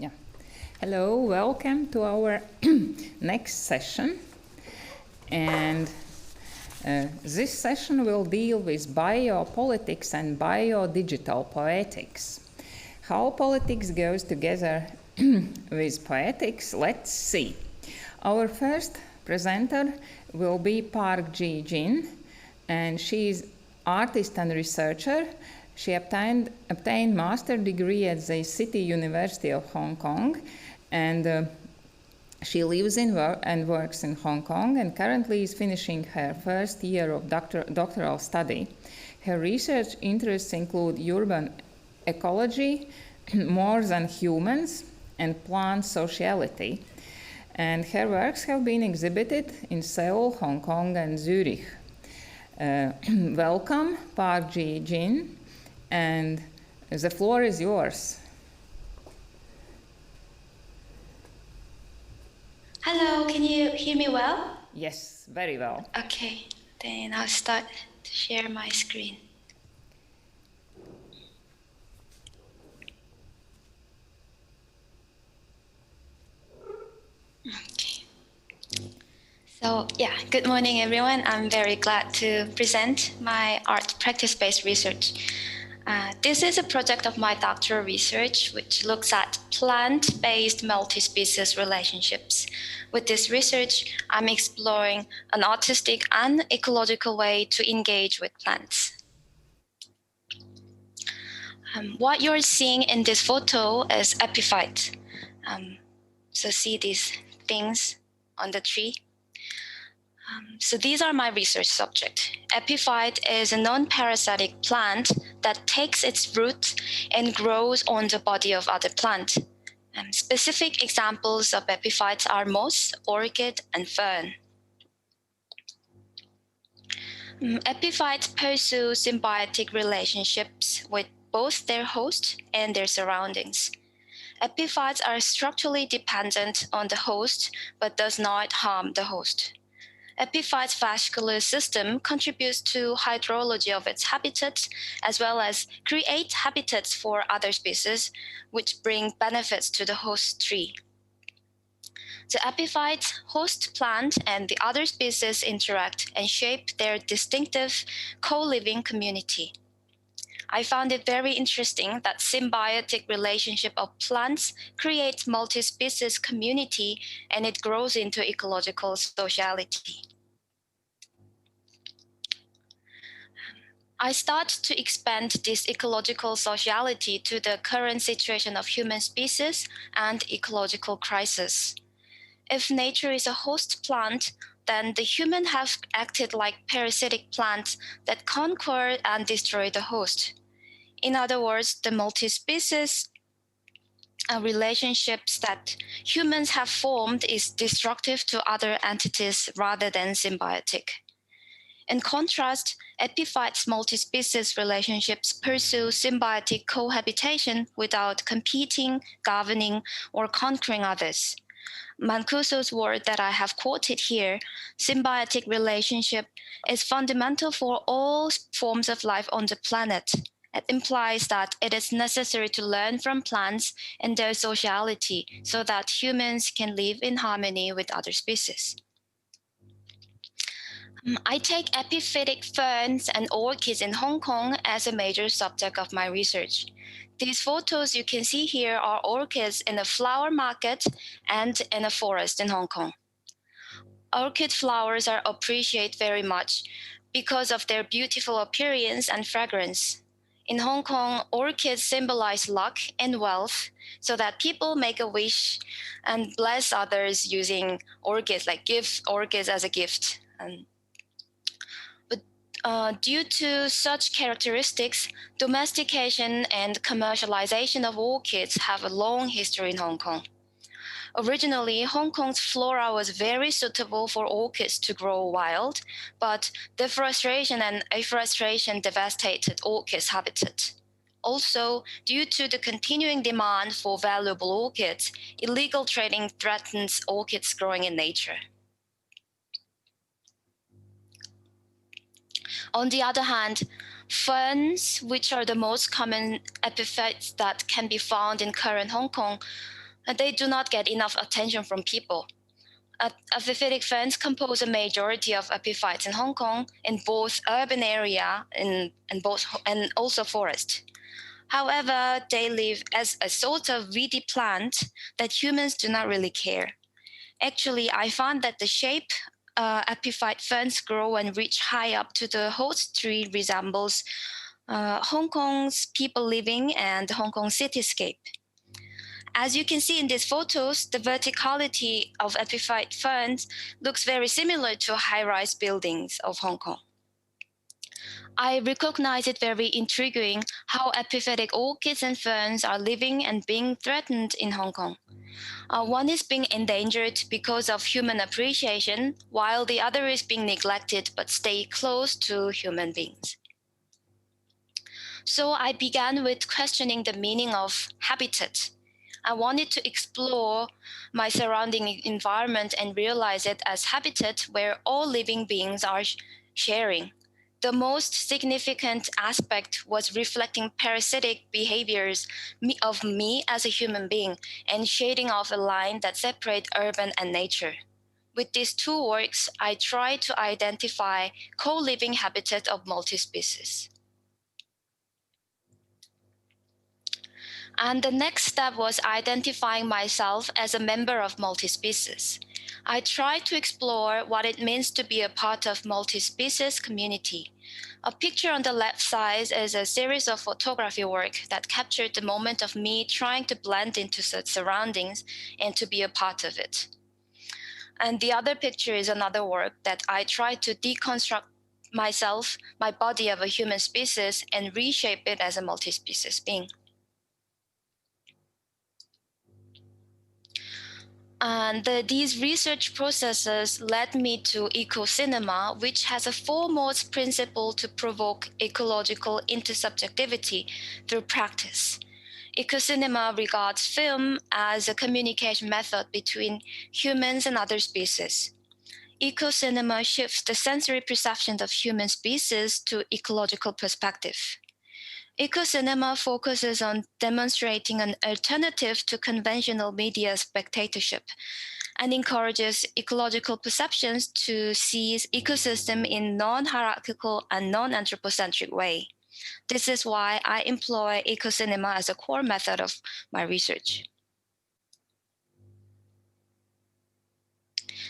Yeah. Hello, welcome to our next session. And this session will deal with biopolitics and biodigital poetics. How politics goes together with poetics, let's see. Our first presenter will be Park Ji-jin, and she is artist and researcher. She obtained master's degree at the City University of Hong Kong, and she lives and works in Hong Kong, and currently is finishing her first year of doctoral study. Her research interests include urban ecology, more than humans, and plant sociality. And her works have been exhibited in Seoul, Hong Kong, and Zurich. Welcome, Park Ji-jin, and the floor is yours. Hello, can you hear me well? Yes, very well. Okay, then I'll start to share my screen. Okay. So yeah, good morning everyone. I'm very glad to present my art practice-based research. This is a project of my doctoral research, which looks at plant-based multi-species relationships. With this research, I'm exploring an artistic and ecological way to engage with plants. What you're seeing in this photo is epiphyte. So see these things on the tree? So these are my research subject. Epiphyte is a non-parasitic plant that takes its root and grows on the body of other plant. Specific examples of epiphytes are moss, orchid, and fern. Epiphytes pursue symbiotic relationships with both their host and their surroundings. Epiphytes are structurally dependent on the host, but does not harm the host. Epiphyte's vascular system contributes to hydrology of its habitat, as well as create habitats for other species, which bring benefits to the host tree. The epiphyte, host plant, and the other species interact and shape their distinctive co-living community. I found it very interesting that symbiotic relationship of plants creates multi-species community, and it grows into ecological sociality. I start to expand this ecological sociality to the current situation of human species and ecological crisis. If nature is a host plant, then the human have acted like parasitic plants that conquer and destroy the host. In other words, the multi-species relationships that humans have formed is destructive to other entities rather than symbiotic. In contrast, epiphytes' multi-species relationships pursue symbiotic cohabitation without competing, governing, or conquering others. Mancuso's word that I have quoted here, symbiotic relationship, is fundamental for all forms of life on the planet. It implies that it is necessary to learn from plants and their sociality so that humans can live in harmony with other species. I take epiphytic ferns and orchids in Hong Kong as a major subject of my research. These photos you can see here are orchids in a flower market and in a forest in Hong Kong. Orchid flowers are appreciated very much because of their beautiful appearance and fragrance. In Hong Kong, orchids symbolize luck and wealth, so that people make a wish and bless others using orchids, like give orchids as a gift. Due to such characteristics, domestication and commercialization of orchids have a long history in Hong Kong. Originally, Hong Kong's flora was very suitable for orchids to grow wild, but deforestation and afforestation devastated orchids' habitat. Also, due to the continuing demand for valuable orchids, illegal trading threatens orchids growing in nature. On the other hand, ferns, which are the most common epiphytes that can be found in current Hong Kong, They do not get enough attention from people. Epiphytic ferns compose a majority of epiphytes in Hong Kong in both urban area and also forest. However, they live as a sort of weedy plant that humans do not really care. Actually, I found that the shape epiphyte ferns grow and reach high up to the host tree resembles Hong Kong's people living and Hong Kong cityscape. As you can see in these photos, the verticality of epiphyte ferns looks very similar to high-rise buildings of Hong Kong. I recognize it very intriguing how epiphytic orchids and ferns are living and being threatened in Hong Kong. One is being endangered because of human appreciation, while the other is being neglected but stay close to human beings. So I began with questioning the meaning of habitat. I wanted to explore my surrounding environment and realize it as habitat where all living beings are sharing. The most significant aspect was reflecting parasitic behaviors of me as a human being and shading off a line that separates urban and nature. With these two works, I tried to identify co-living habitat of multi-species. And the next step was identifying myself as a member of multi-species. I tried to explore what it means to be a part of multi-species community. A picture on the left side is a series of photography work that captured the moment of me trying to blend into such surroundings and to be a part of it. And the other picture is another work that I tried to deconstruct myself, my body of a human species, and reshape it as a multi-species being. And these research processes led me to eco-cinema, which has a foremost principle to provoke ecological intersubjectivity through practice. Eco-cinema regards film as a communication method between humans and other species. Eco-cinema shifts the sensory perception of human species to ecological perspective. Eco-cinema focuses on demonstrating an alternative to conventional media spectatorship and encourages ecological perceptions to see ecosystem in non-hierarchical and non-anthropocentric way. This is why I employ eco-cinema as a core method of my research.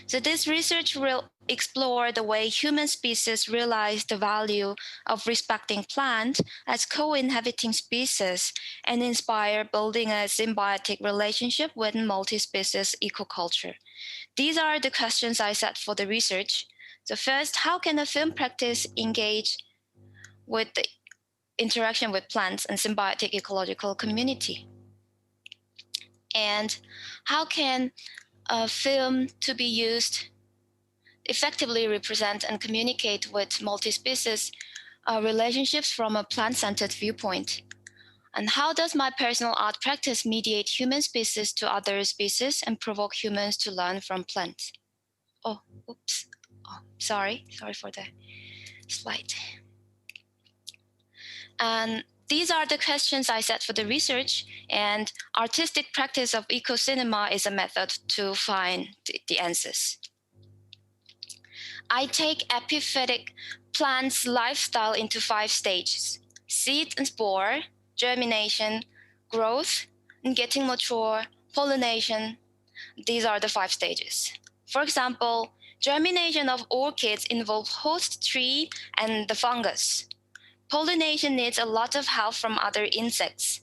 So this research will explore the way human species realize the value of respecting plants as co-inhabiting species and inspire building a symbiotic relationship with multi-species ecoculture. These are the questions I set for the research. So first, how can a film practice engage with the interaction with plants and symbiotic ecological community? And how can a film to be used effectively represent and communicate with multi-species relationships from a plant-centered viewpoint? And how does my personal art practice mediate human species to other species and provoke humans to learn from plants? Oh, oops. Oh, sorry for the slide. And these are the questions I set for the research, and artistic practice of eco-cinema is a method to find the answers. I take epiphytic plants' lifestyle into 5 stages: seed and spore, germination, growth, and getting mature, pollination. These are the 5 stages. For example, germination of orchids involves host tree and the fungus. Pollination needs a lot of help from other insects.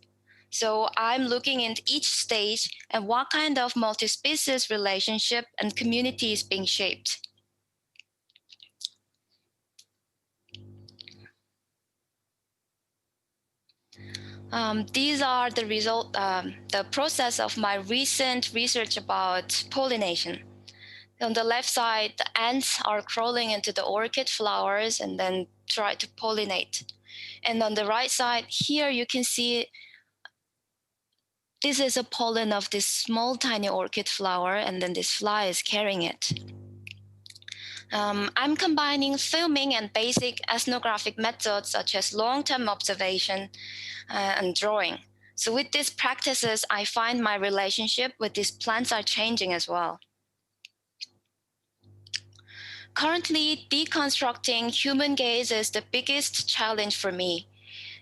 So I'm looking into each stage and what kind of multi-species relationship and community is being shaped. These are the process of my recent research about pollination. On the left side, the ants are crawling into the orchid flowers and then try to pollinate. And on the right side, here you can see this is a pollen of this small tiny orchid flower, and then this fly is carrying it. I'm combining filming and basic ethnographic methods such as long-term observation and drawing. So with these practices, I find my relationship with these plants are changing as well. Currently, deconstructing human gaze is the biggest challenge for me.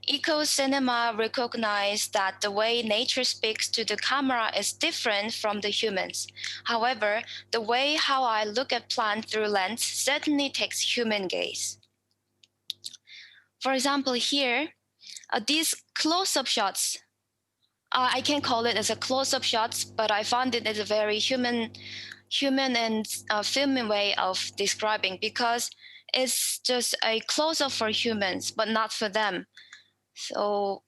Eco-cinema recognized that the way nature speaks to the camera is different from the humans. However, the way how I look at plant through lens certainly takes human gaze. For example, here, these close-up shots, I can call it as a close-up shots, but I found it as a very human and filming way of describing, because it's just a close-up for humans, but not for them. So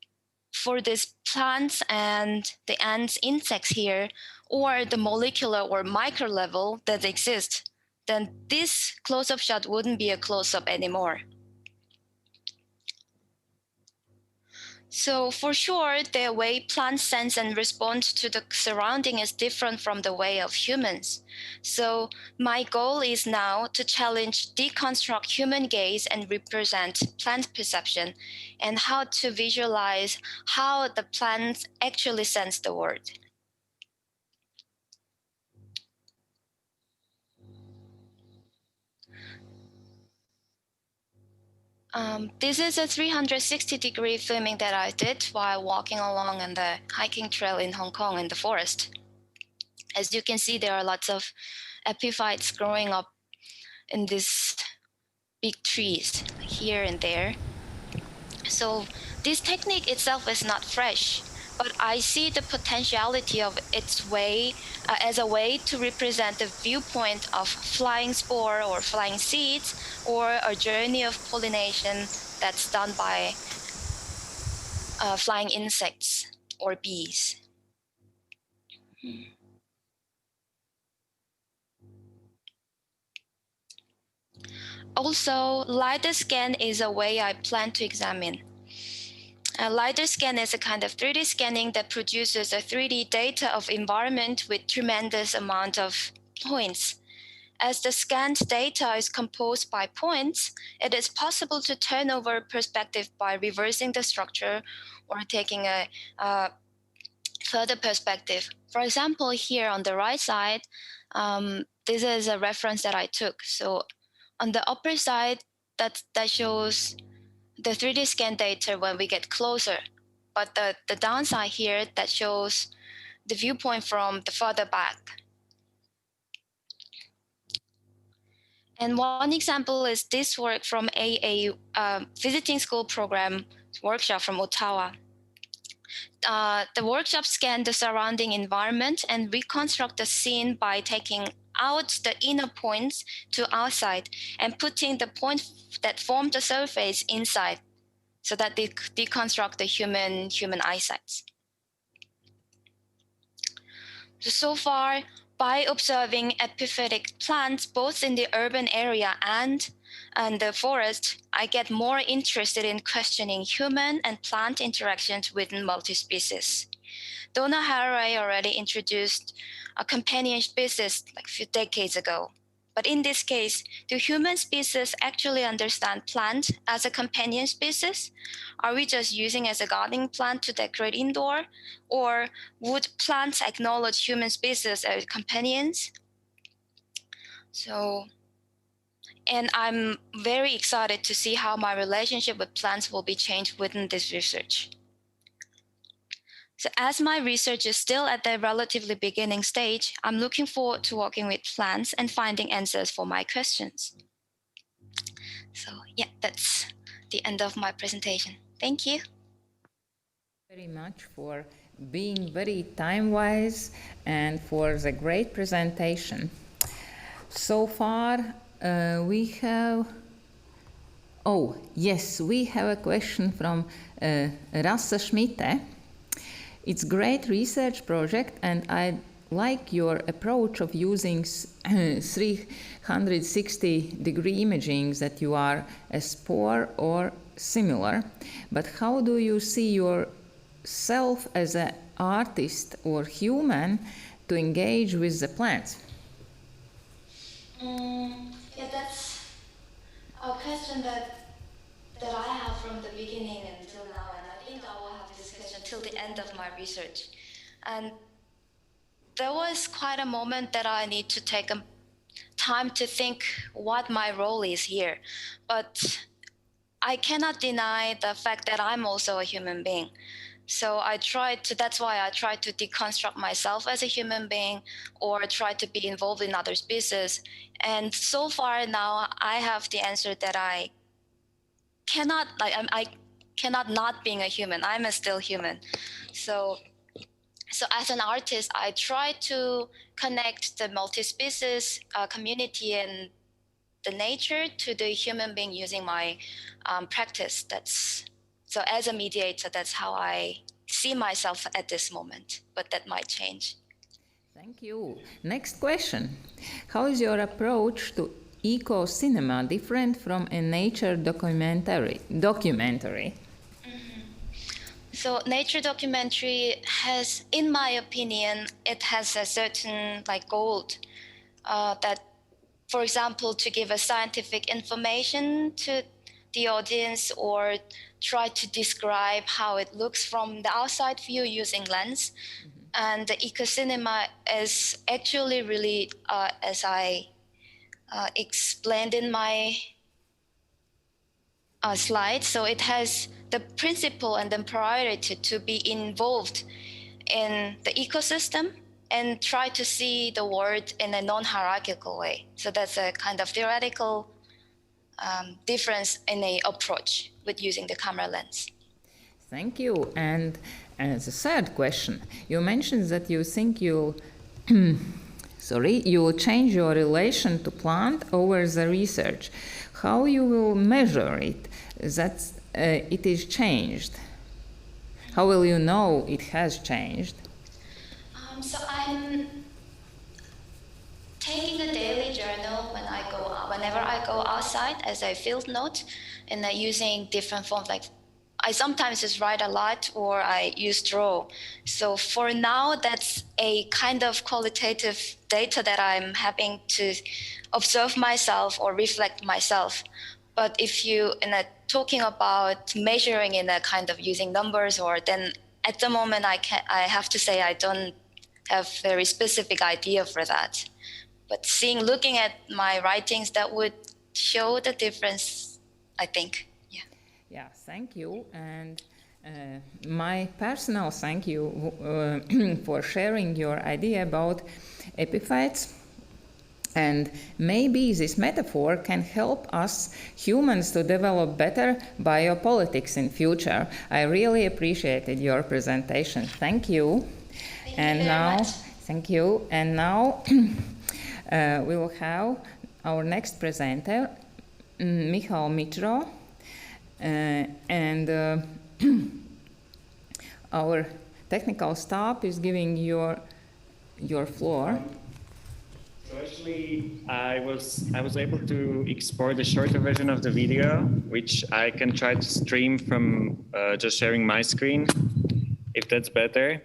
for these plants and the ants, insects here, or the molecular or micro level that exist, then this close-up shot wouldn't be a close-up anymore. So for sure, the way plants sense and respond to the surrounding is different from the way of humans. So my goal is now to challenge, deconstruct human gaze and represent plant perception, and how to visualize how the plants actually sense the world. This is a 360-degree filming that I did while walking along on the hiking trail in Hong Kong in the forest. As you can see, there are lots of epiphytes growing up in these big trees here and there. So this technique itself is not fresh, but I see the potentiality of its way as a way to represent the viewpoint of flying spore or flying seeds, or a journey of pollination that's done by flying insects or bees. Also, LiDAR scan is a way I plan to examine. LiDAR scan is a kind of 3D scanning that produces a 3D data of environment with tremendous amount of points. As the scanned data is composed by points, it is possible to turn over perspective by reversing the structure or taking a further perspective. For example, here on the right side, this is a reference that I took. So on the upper side, that shows the 3D scan data when we get closer. But the downside here, that shows the viewpoint from the further back. And one example is this work from a visiting school program workshop from Ottawa. The workshop scanned the surrounding environment and reconstruct the scene by taking out the inner points to outside and putting the point that formed the surface inside, so that they deconstruct the human eyesight. So far, by observing epiphytic plants both in the urban area and the forest, I get more interested in questioning human and plant interactions within multi-species. Donna Haraway already introduced a companion species like a few decades ago. But in this case, do human species actually understand plant as a companion species? Are we just using as a gardening plant to decorate indoor? Or would plants acknowledge human species as companions? And I'm very excited to see how my relationship with plants will be changed within this research. So as my research is still at the relatively beginning stage, I'm looking forward to working with plants and finding answers for my questions. So yeah, that's the end of my presentation. Thank you. Very much for being very time-wise and for the great presentation. So far, we have... Oh, yes, we have a question from Rassa Schmitte. It's a great research project, and I like your approach of using 360-degree imaging, that you are a spore or similar. But how do you see yourself as an artist or human to engage with the plants? Yeah, that's a question that I have from the beginning until now, and I think I will have this question till the end of my research. And there was quite a moment that I need to take time to think what my role is here. But I cannot deny the fact that I'm also a human being. So that's why I try to deconstruct myself as a human being, or try to be involved in other species. And so far now, I have the answer that I cannot not being a human. I'm still human. So as an artist, I try to connect the multi-species community and the nature to the human being using my practice. So as a mediator, that's how I see myself at this moment, but that might change. Thank you. Next question. How is your approach to eco-cinema different from a nature documentary? So nature documentary has, in my opinion, it has a certain goal that, for example, to give a scientific information to the audience, or try to describe how it looks from the outside view using lens. And the eco-cinema is actually really, as I explained in my slide, so it has the principle and the priority to be involved in the ecosystem and try to see the world in a non-hierarchical way. So that's a kind of theoretical difference in the approach with using the camera lens. Thank you. And as a third question, you mentioned that you think you'll you will change your relation to plant over the research. How you will measure it that it is changed? How will you know it has changed? So I'm taking a daily journal whenever I go outside as a field note, and using different forms. I sometimes just write a lot, or I use draw. So for now, that's a kind of qualitative data that I'm having to observe myself or reflect myself. But if you talking about measuring in a kind of using numbers, or then at the moment I have to say I don't have very specific idea for that. But looking at my writings, that would show the difference, I think. Yeah, thank you. And my personal thank you for sharing your idea about epiphytes. And maybe this metaphor can help us humans to develop better biopolitics in future. I really appreciated your presentation. Thank you. Thank you very much. Thank you. And now we will have our next presenter, Michal MITRO. And our technical staff is giving your floor. So actually, I was able to export the shorter version of the video, which I can try to stream from just sharing my screen, if that's better.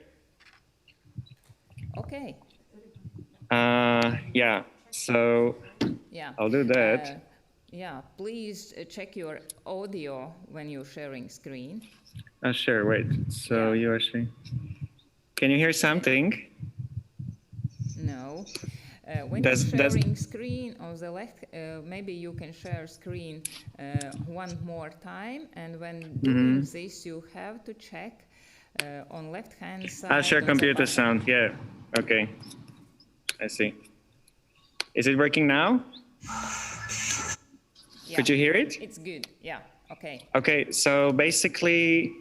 Okay. Yeah. So yeah, I'll do that. Yeah, please check your audio when you're sharing screen. Sure, wait. So you are sharing. Can you hear something? No. When you're sharing screen on the left, maybe you can share screen one more time, and when doing this, you have to check on left-hand side. Share computer sound, yeah. Okay, I see. Is it working now? Yeah. Could you hear it? It's good, yeah, okay. Okay, so basically,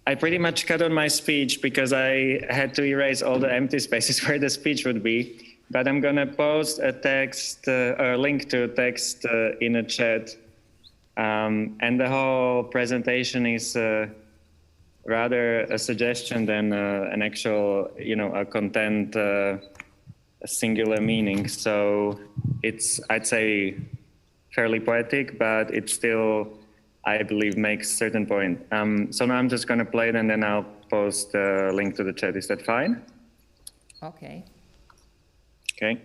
I pretty much cut on my speech because I had to erase all the empty spaces where the speech would be. But I'm gonna post a text, a link to a text in a chat. And the whole presentation is rather a suggestion than an actual, a content, a singular meaning. So it's, I'd say, fairly poetic, but it still, I believe, makes certain point. So now I'm just gonna play it and then I'll post a link to the chat. Is that fine? Okay. Okay.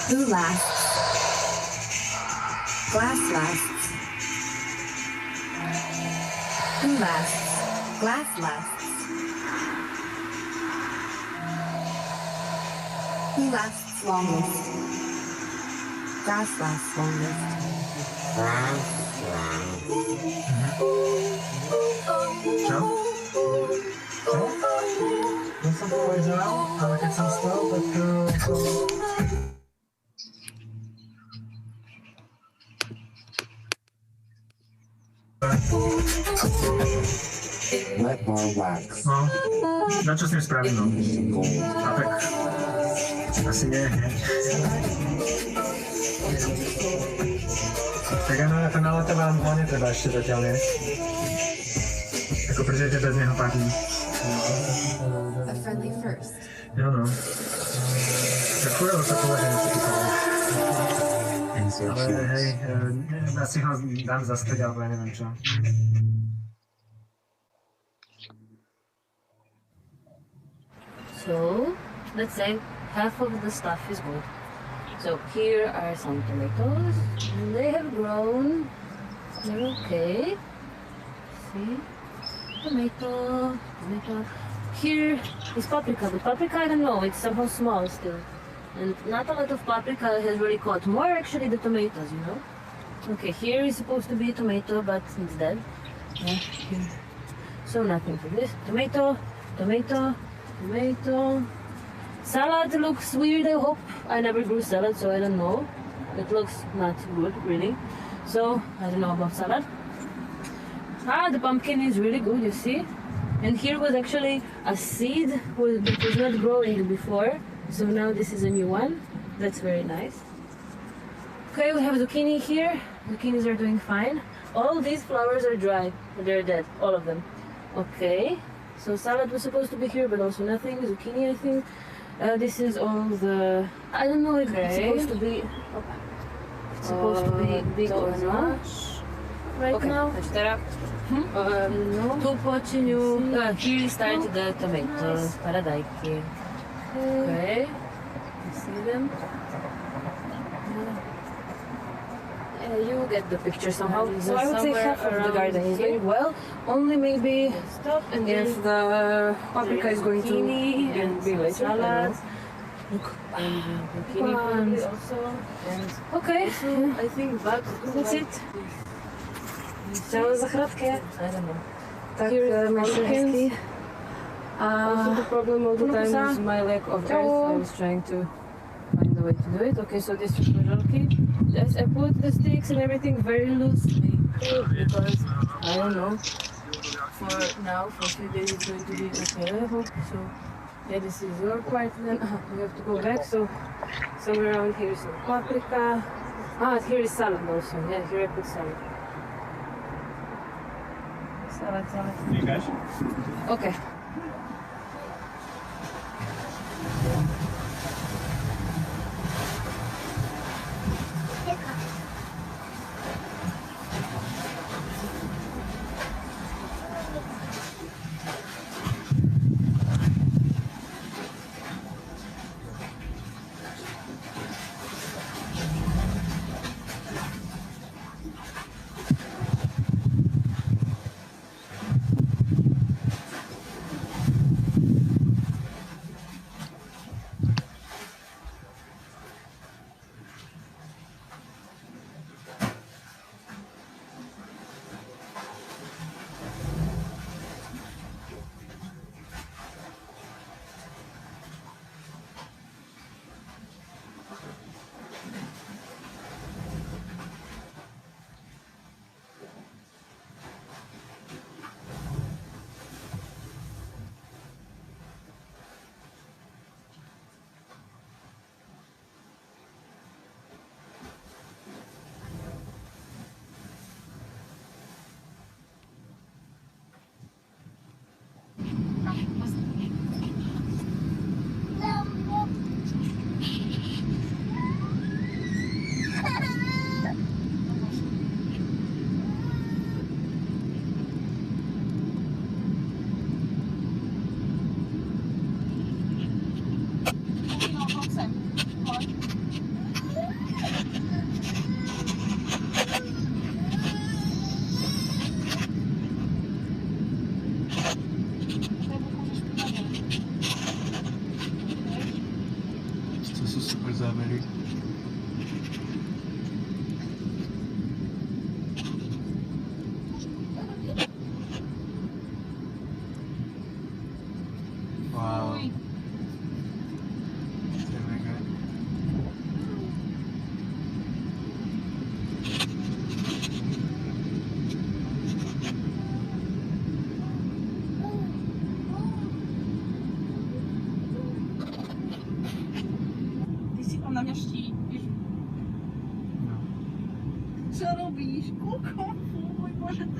Who lasts? Glass lasts. Who lasts? Glass lasts. Who lasts longest? Grass lasts longest. Co? No co powiedział, ale jak sam stał, tak Let more wax. no, na čo s ním spravím, no. A tak asi nie. Tak áno, na to naleto vám ho netreba ešte zatiaľ, nie? Ako prežijete bez neho padí. A friendly first. Jo no. Tak chujovo sa považujem, čo ty povieš. Ale hej, asi ho dám zastrieť, alebo ja neviem čo. So, let's say half of the stuff is good. So here are some tomatoes, and they have grown. They're okay. See? Tomato. Here is paprika, but paprika, I don't know, it's somehow small still. And not a lot of paprika has really caught. More actually the tomatoes, you know? Okay, here is supposed to be a tomato, but it's dead. Yeah, here. So nothing for this. Tomato. Salad looks weird, I hope. I never grew salad, so I don't know. It looks not good, really. So, I don't know about salad. The pumpkin is really good, you see? And here was actually a seed that was not growing before. So now this is a new one. That's very nice. Okay, we have zucchini here. Zucchinis are doing fine. All these flowers are dry. They're dead, all of them. Okay. So salad was supposed to be here, but also nothing. Zucchini, I think. This is all the... I don't know if it's supposed to be... It's supposed to be big or not. Right now. No. Tu počinju... Here started the tomatoes. Paradajki. Okay. You see them? You get the picture somehow. So I would say half of the garden is doing well. Only maybe if the paprika is going to be later. Salad. Look. And zucchini probably also. And okay. So I think that's it. Chciałam zachrawkę. I don't know. Tak, Mexicański. Also the problem all the time is my lack of earth. I was trying to find a way to do it. Okay, so this is okay. Yes, I put the sticks and everything very loosely because I don't know. For now, for a few days it's going to be okay. I hope so. Yeah, this is your part. Then we have to go back. So somewhere around here is some paprika. Here is salad also. Yeah, here I put salad. Salad. You guys? Okay.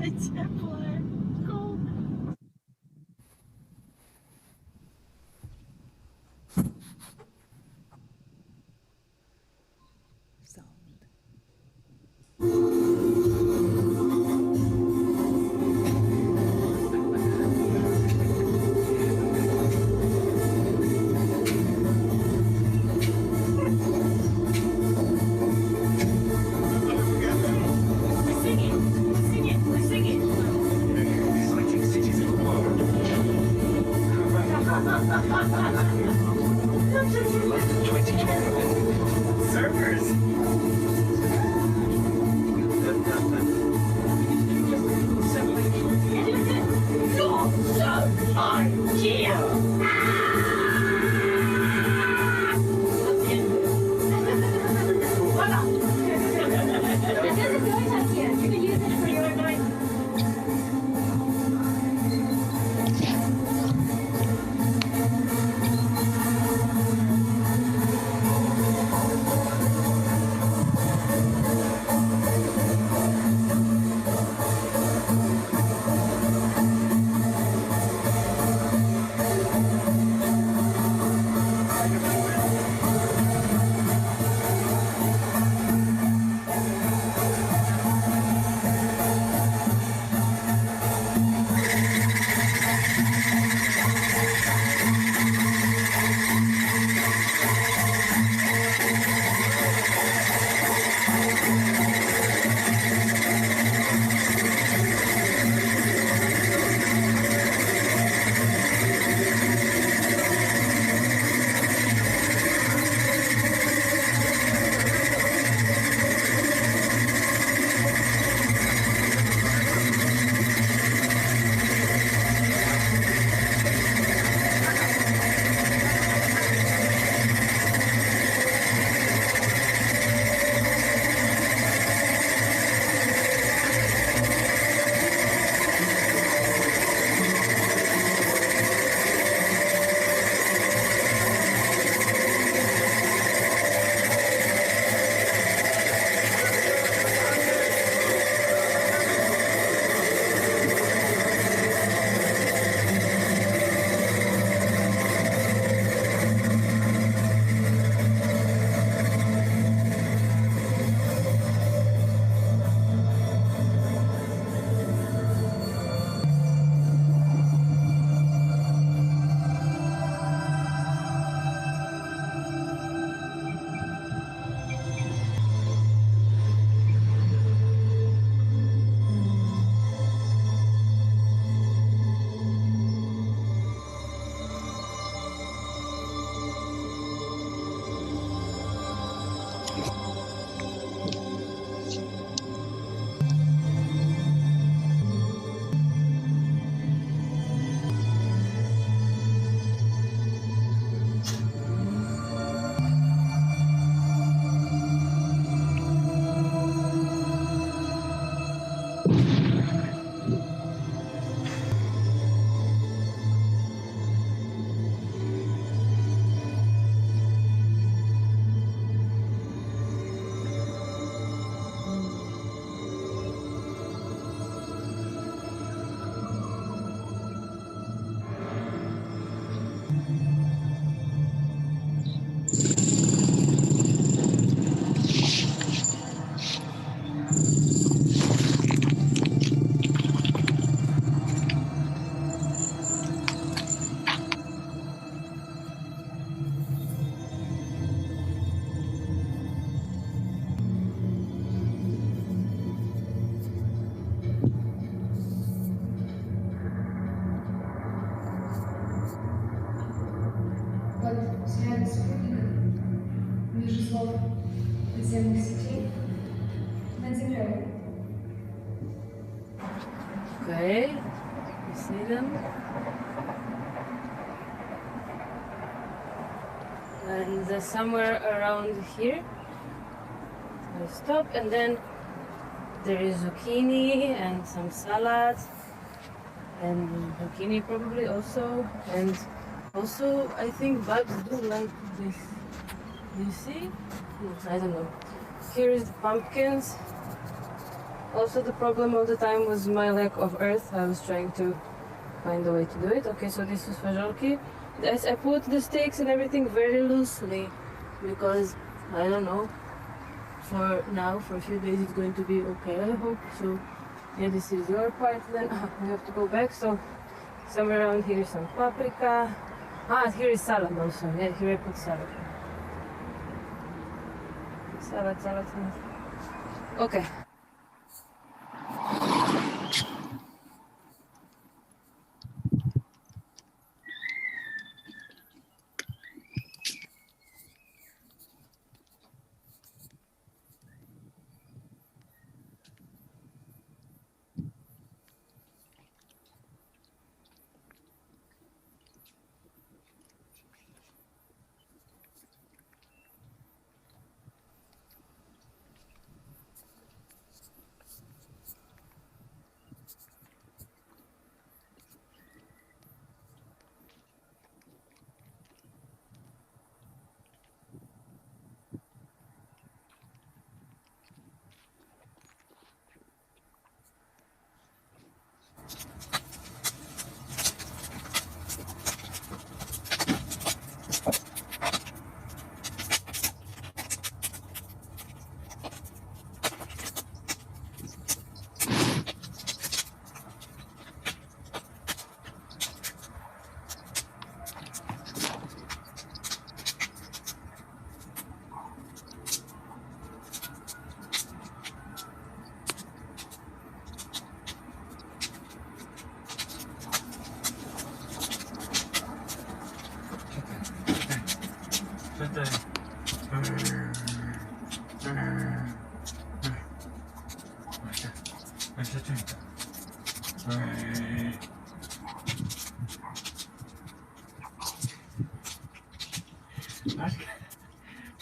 Sound. подземных сетей над землей. Okay, you see them? And they're somewhere around here. So we stop, and then there is zucchini and some salad, and zucchini probably also, and also I think bugs do like this. Do you see? I don't know. Here is the pumpkins. Also, the problem all the time was my lack of earth. I was trying to find a way to do it. Okay, so this is fajolki. I put the sticks and everything very loosely because, I don't know, for now, for a few days it's going to be okay, I hope. So, yeah, this is your part then. We have to go back. So, somewhere around here some paprika. Here is salad also. Yeah, here I put salad. Salad. Okay.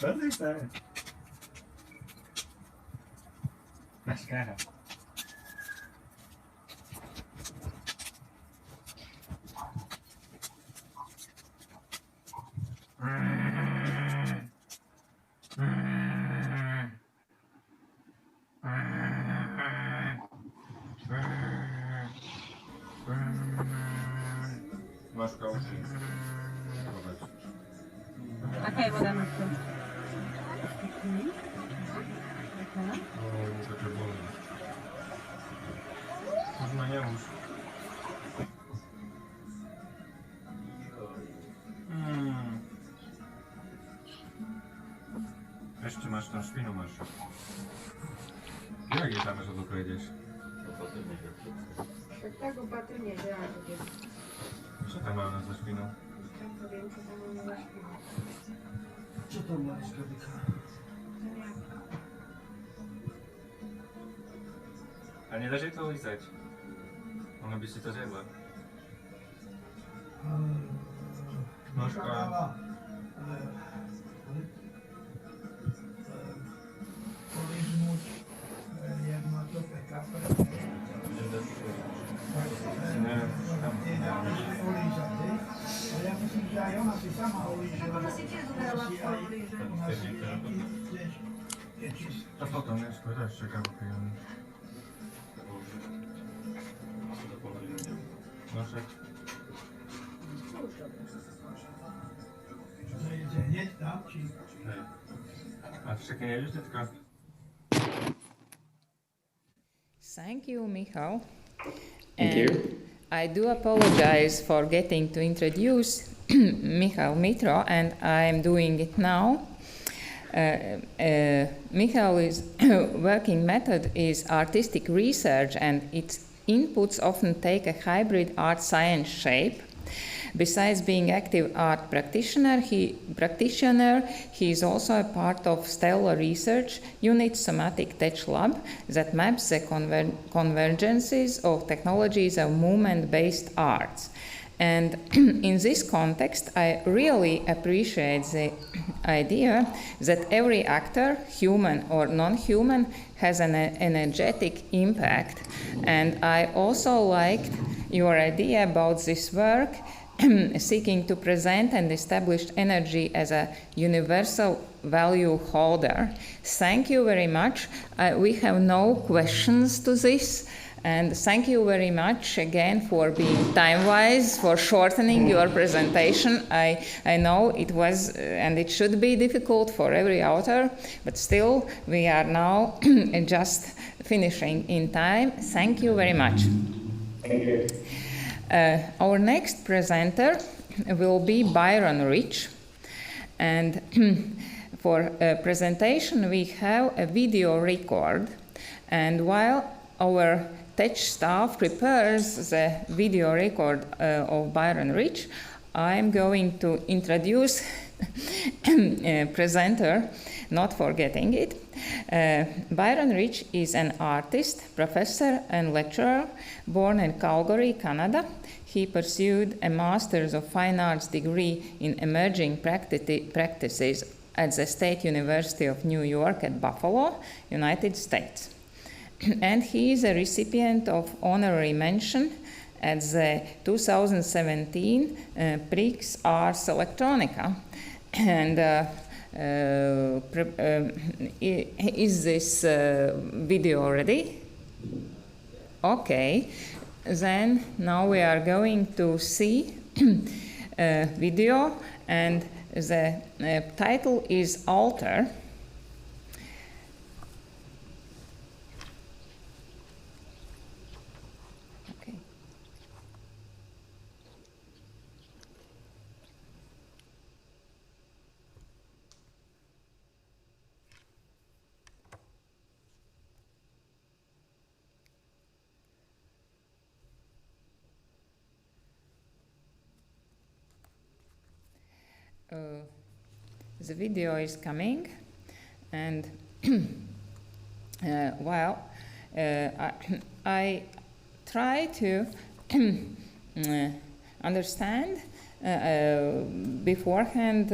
What is that? Mascara. Okay, woda na to. Takie wolne. Można nie móc. Jeszcze masz tam szpinu masz. Jak je tam do powiedzieć? Tego paty nie działa. Co tam mamy za szpiną? Nie wiem, co tam mamy za szpiną. Co to masz, Kabika? A nie da się to ulizać? Ona by się to zjadła. Nóżka. A potem jest też ciekawe pijemy. Noszek. A wszak nie jedziesz tylko? Thank you, Michal. Thank you. I do apologize for getting to introduce Michal MITRO, and I'm doing it now. Michal's working method is artistic research, and its inputs often take a hybrid art-science shape. Besides being active art practitioner, he is also a part of Stellar Research Unit Somatic Tech Lab that maps the convergences of technologies of movement-based arts. And in this context, I really appreciate the idea that every actor, human or non-human, has an energetic impact. And I also liked your idea about this work seeking to present and establish energy as a universal value holder. Thank you very much. We have no questions to this. And thank you very much again for being time-wise, for shortening your presentation. I know it was and it should be difficult for every author, but still we are now just finishing in time. Thank you very much. Thank you. Our next presenter will be Byron Rich. And for a presentation we have a video record. And while our tech staff prepares the video record of Byron Rich, I'm going to introduce a presenter, not forgetting it. Byron Rich is an artist, professor, and lecturer born in Calgary, Canada. He pursued a Master's of Fine Arts degree in Emerging Practices at the State University of New York at Buffalo, United States. And he is a recipient of honorary mention at the 2017 Prix Ars Electronica. And is this video ready? Okay. Then now we are going to see video, and the title is Alter. The video is coming, and I try to understand beforehand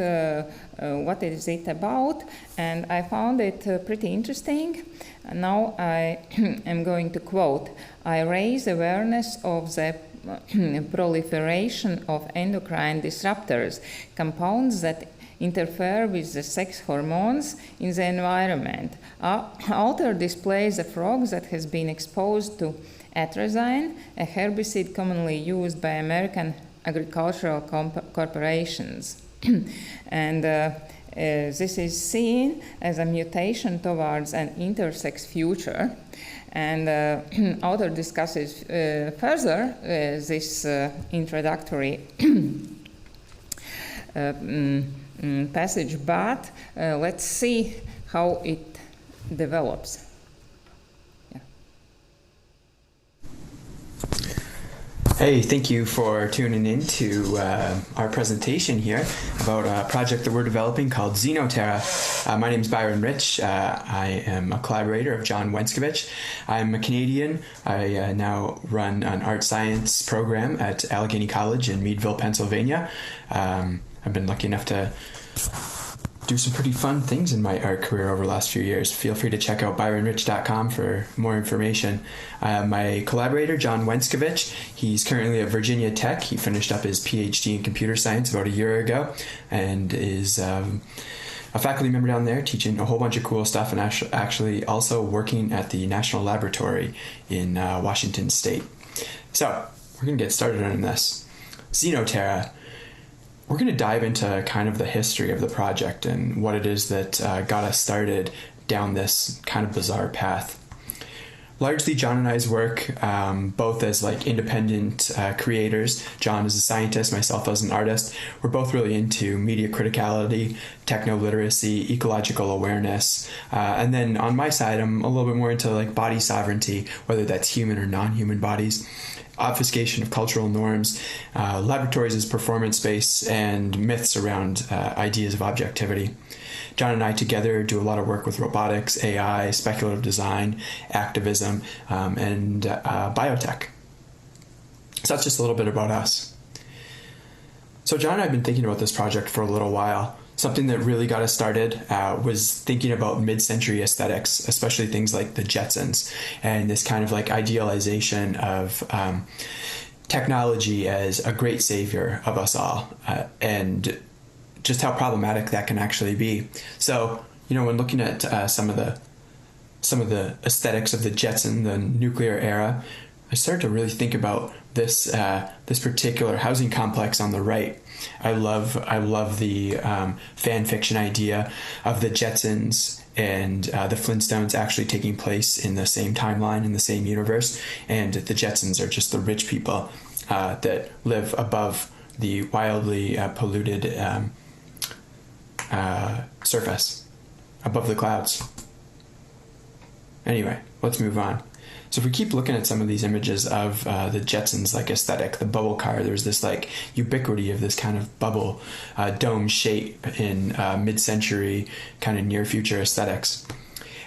what is it about, and I found it pretty interesting. Now I am going to quote: "I raise awareness of the proliferation of endocrine disruptors, compounds that interfere with the sex hormones in the environment. Alter displays a frog that has been exposed to atrazine, a herbicide commonly used by American agricultural corporations." And this is seen as a mutation towards an intersex future. And author discusses further this introductory passage, but let's see how it develops. Hey, thank you for tuning in to our presentation here about a project that we're developing called XENOTERRA. My name is Byron Rich. I am a collaborator of John Wenskovich. I'm a Canadian. I now run an art science program at Allegheny College in Meadville, Pennsylvania. I've been lucky enough to do some pretty fun things in my art career over the last few years. Feel free to check out byronrich.com for more information. My collaborator, John Wenskovich, he's currently at Virginia Tech. He finished up his PhD in computer science about a year ago and is a faculty member down there teaching a whole bunch of cool stuff, and actually also working at the National Laboratory in Washington State. So we're going to get started on this. XENOTERRA. We're going to dive into kind of the history of the project and what it is that got us started down this kind of bizarre path. Largely John and I's work, both as like independent creators. John is a scientist, myself as an artist. We're both really into media criticality, techno-literacy, ecological awareness. And then on my side, I'm a little bit more into like body sovereignty, whether that's human or non-human bodies. Obfuscation of cultural norms, laboratories as performance space, and myths around ideas of objectivity. John and I together do a lot of work with robotics, AI, speculative design, activism, and biotech. So that's just a little bit about us. So John and I have been thinking about this project for a little while. Something that really got us started was thinking about mid-century aesthetics, especially things like the Jetsons, and this kind of like idealization of technology as a great savior of us all, and just how problematic that can actually be. So, when looking at some of the aesthetics of the Jetson, the nuclear era, I started to really think about this particular housing complex on the right. I love the fan fiction idea of the Jetsons and the Flintstones actually taking place in the same timeline, in the same universe, and the Jetsons are just the rich people that live above the wildly polluted surface, above the clouds. Anyway, let's move on. So if we keep looking at some of these images of the Jetsons like aesthetic, the bubble car, there's this like ubiquity of this kind of bubble dome shape in mid-century kind of near future aesthetics.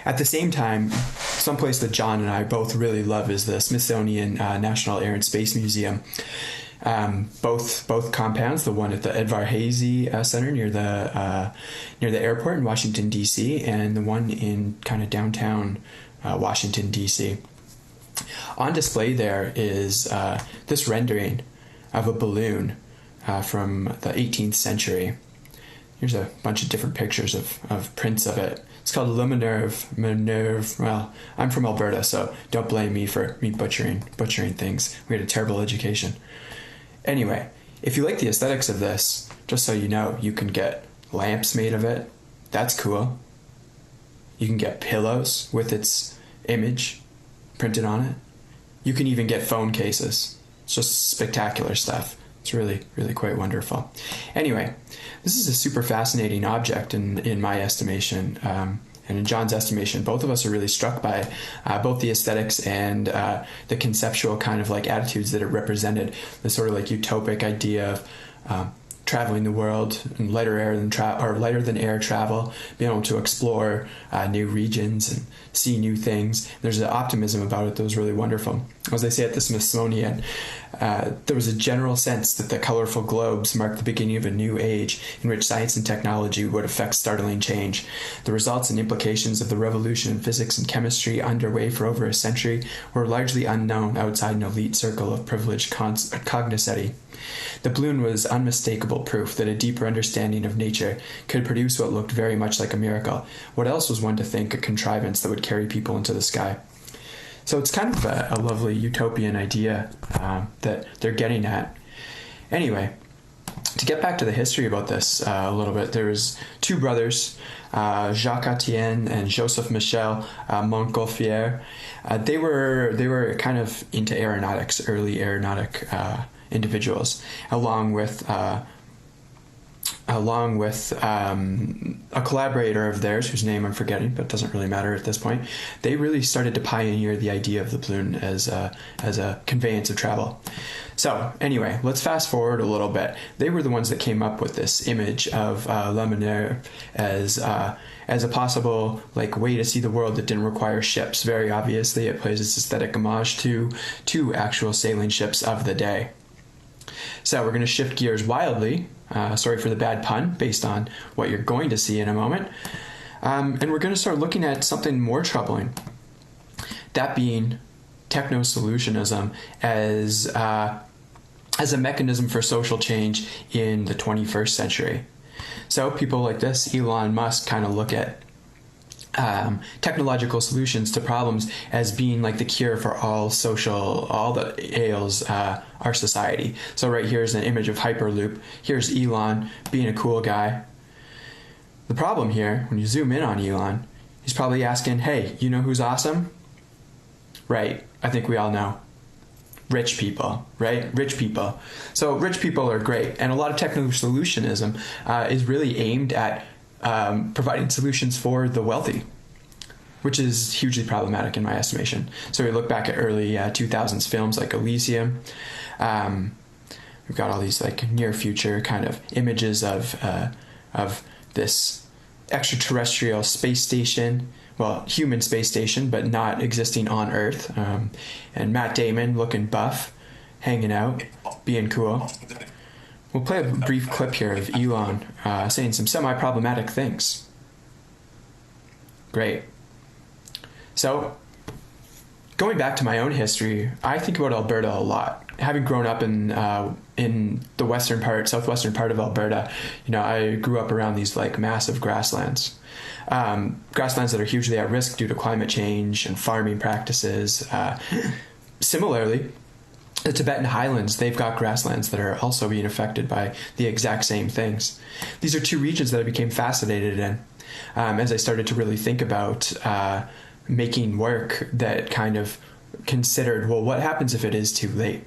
At the same time, someplace that John and I both really love is the Smithsonian National Air and Space Museum. Both compounds, the one at the Edvar Hazy Center near the airport in Washington, D.C., and the one in kind of downtown Washington, D.C. On display there is this rendering of a balloon from the 18th century. Here's a bunch of different pictures of prints of it. It's called Le Minerve. Well, I'm from Alberta, so don't blame me for me butchering things. We had a terrible education. Anyway, if you like the aesthetics of this, just so you know, you can get lamps made of it. That's cool. You can get pillows with its image printed on it. You can even get phone cases. It's just spectacular stuff. It's really, really quite wonderful. Anyway, this is a super fascinating object in my estimation, and in John's estimation. Both of us are really struck by both the aesthetics and the conceptual kind of like attitudes that it represented. The sort of like utopic idea of traveling the world in lighter than air travel, being able to explore new regions and see new things. There's an optimism about it that was really wonderful. As they say at the Smithsonian, there was a general sense that the colorful globes marked the beginning of a new age in which science and technology would effect startling change. The results and implications of the revolution in physics and chemistry underway for over a century were largely unknown outside an elite circle of privileged cognoscenti. The balloon was unmistakable proof that a deeper understanding of nature could produce what looked very much like a miracle. What else was one to think a contrivance that would carry people into the sky? So it's kind of a lovely utopian idea that they're getting at. Anyway, to get back to the history about this a little bit, there was two brothers, Jacques Etienne and Joseph Michel Montgolfier. They were kind of into aeronautics, early aeronautic individuals, along with a collaborator of theirs whose name I'm forgetting, but it doesn't really matter at this point. They really started to pioneer the idea of the balloon as a conveyance of travel. So anyway, let's fast forward a little bit. They were the ones that came up with this image of Le Minerve as a possible like way to see the world that didn't require ships. Very obviously, it plays its aesthetic homage to actual sailing ships of the day. So we're going to shift gears wildly. Sorry for the bad pun, based on what you're going to see in a moment. And we're going to start looking at something more troubling. That being techno-solutionism as a mechanism for social change in the 21st century. So people like this, Elon Musk, kind of look at technological solutions to problems as being like the cure for all that ails our society. So right here is an image of Hyperloop. Here's Elon being a cool guy. The problem here, when you zoom in on Elon, he's probably asking, hey, you know who's awesome? Right, I think we all know. Rich people, right? Rich people. So rich people are great. And a lot of techno-solutionism is really aimed at providing solutions for the wealthy, which is hugely problematic in my estimation. So we look back at early 2000s films like Elysium. We've got all these like near future kind of images of this extraterrestrial space station, well, human space station, but not existing on Earth. And Matt Damon looking buff, hanging out, being cool. We'll play a brief clip here of Elon saying some semi-problematic things. Great. So, going back to my own history, I think about Alberta a lot. having grown up in the southwestern part of Alberta, I grew up around these like massive grasslands. Grasslands that are hugely at risk due to climate change and farming practices. Similarly, the Tibetan highlands, they've got grasslands that are also being affected by the exact same things. These are two regions that I became fascinated in as I started to really think about making work that kind of considered, well, what happens if it is too late?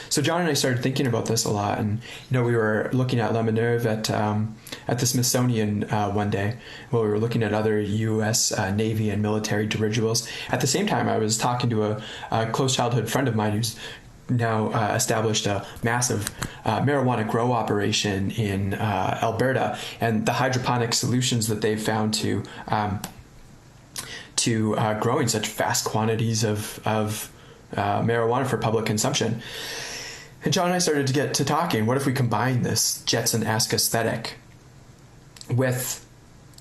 So John and I started thinking about this a lot, and we were looking at La Minerve at the Smithsonian one day, while we were looking at other U.S. Navy and military dirigibles. At the same time, I was talking to a close childhood friend of mine who's now established a massive marijuana grow operation in Alberta, and the hydroponic solutions that they've found to growing such vast quantities of marijuana for public consumption. And John and I started to get to talking, what if we combine this Jetson-esque aesthetic with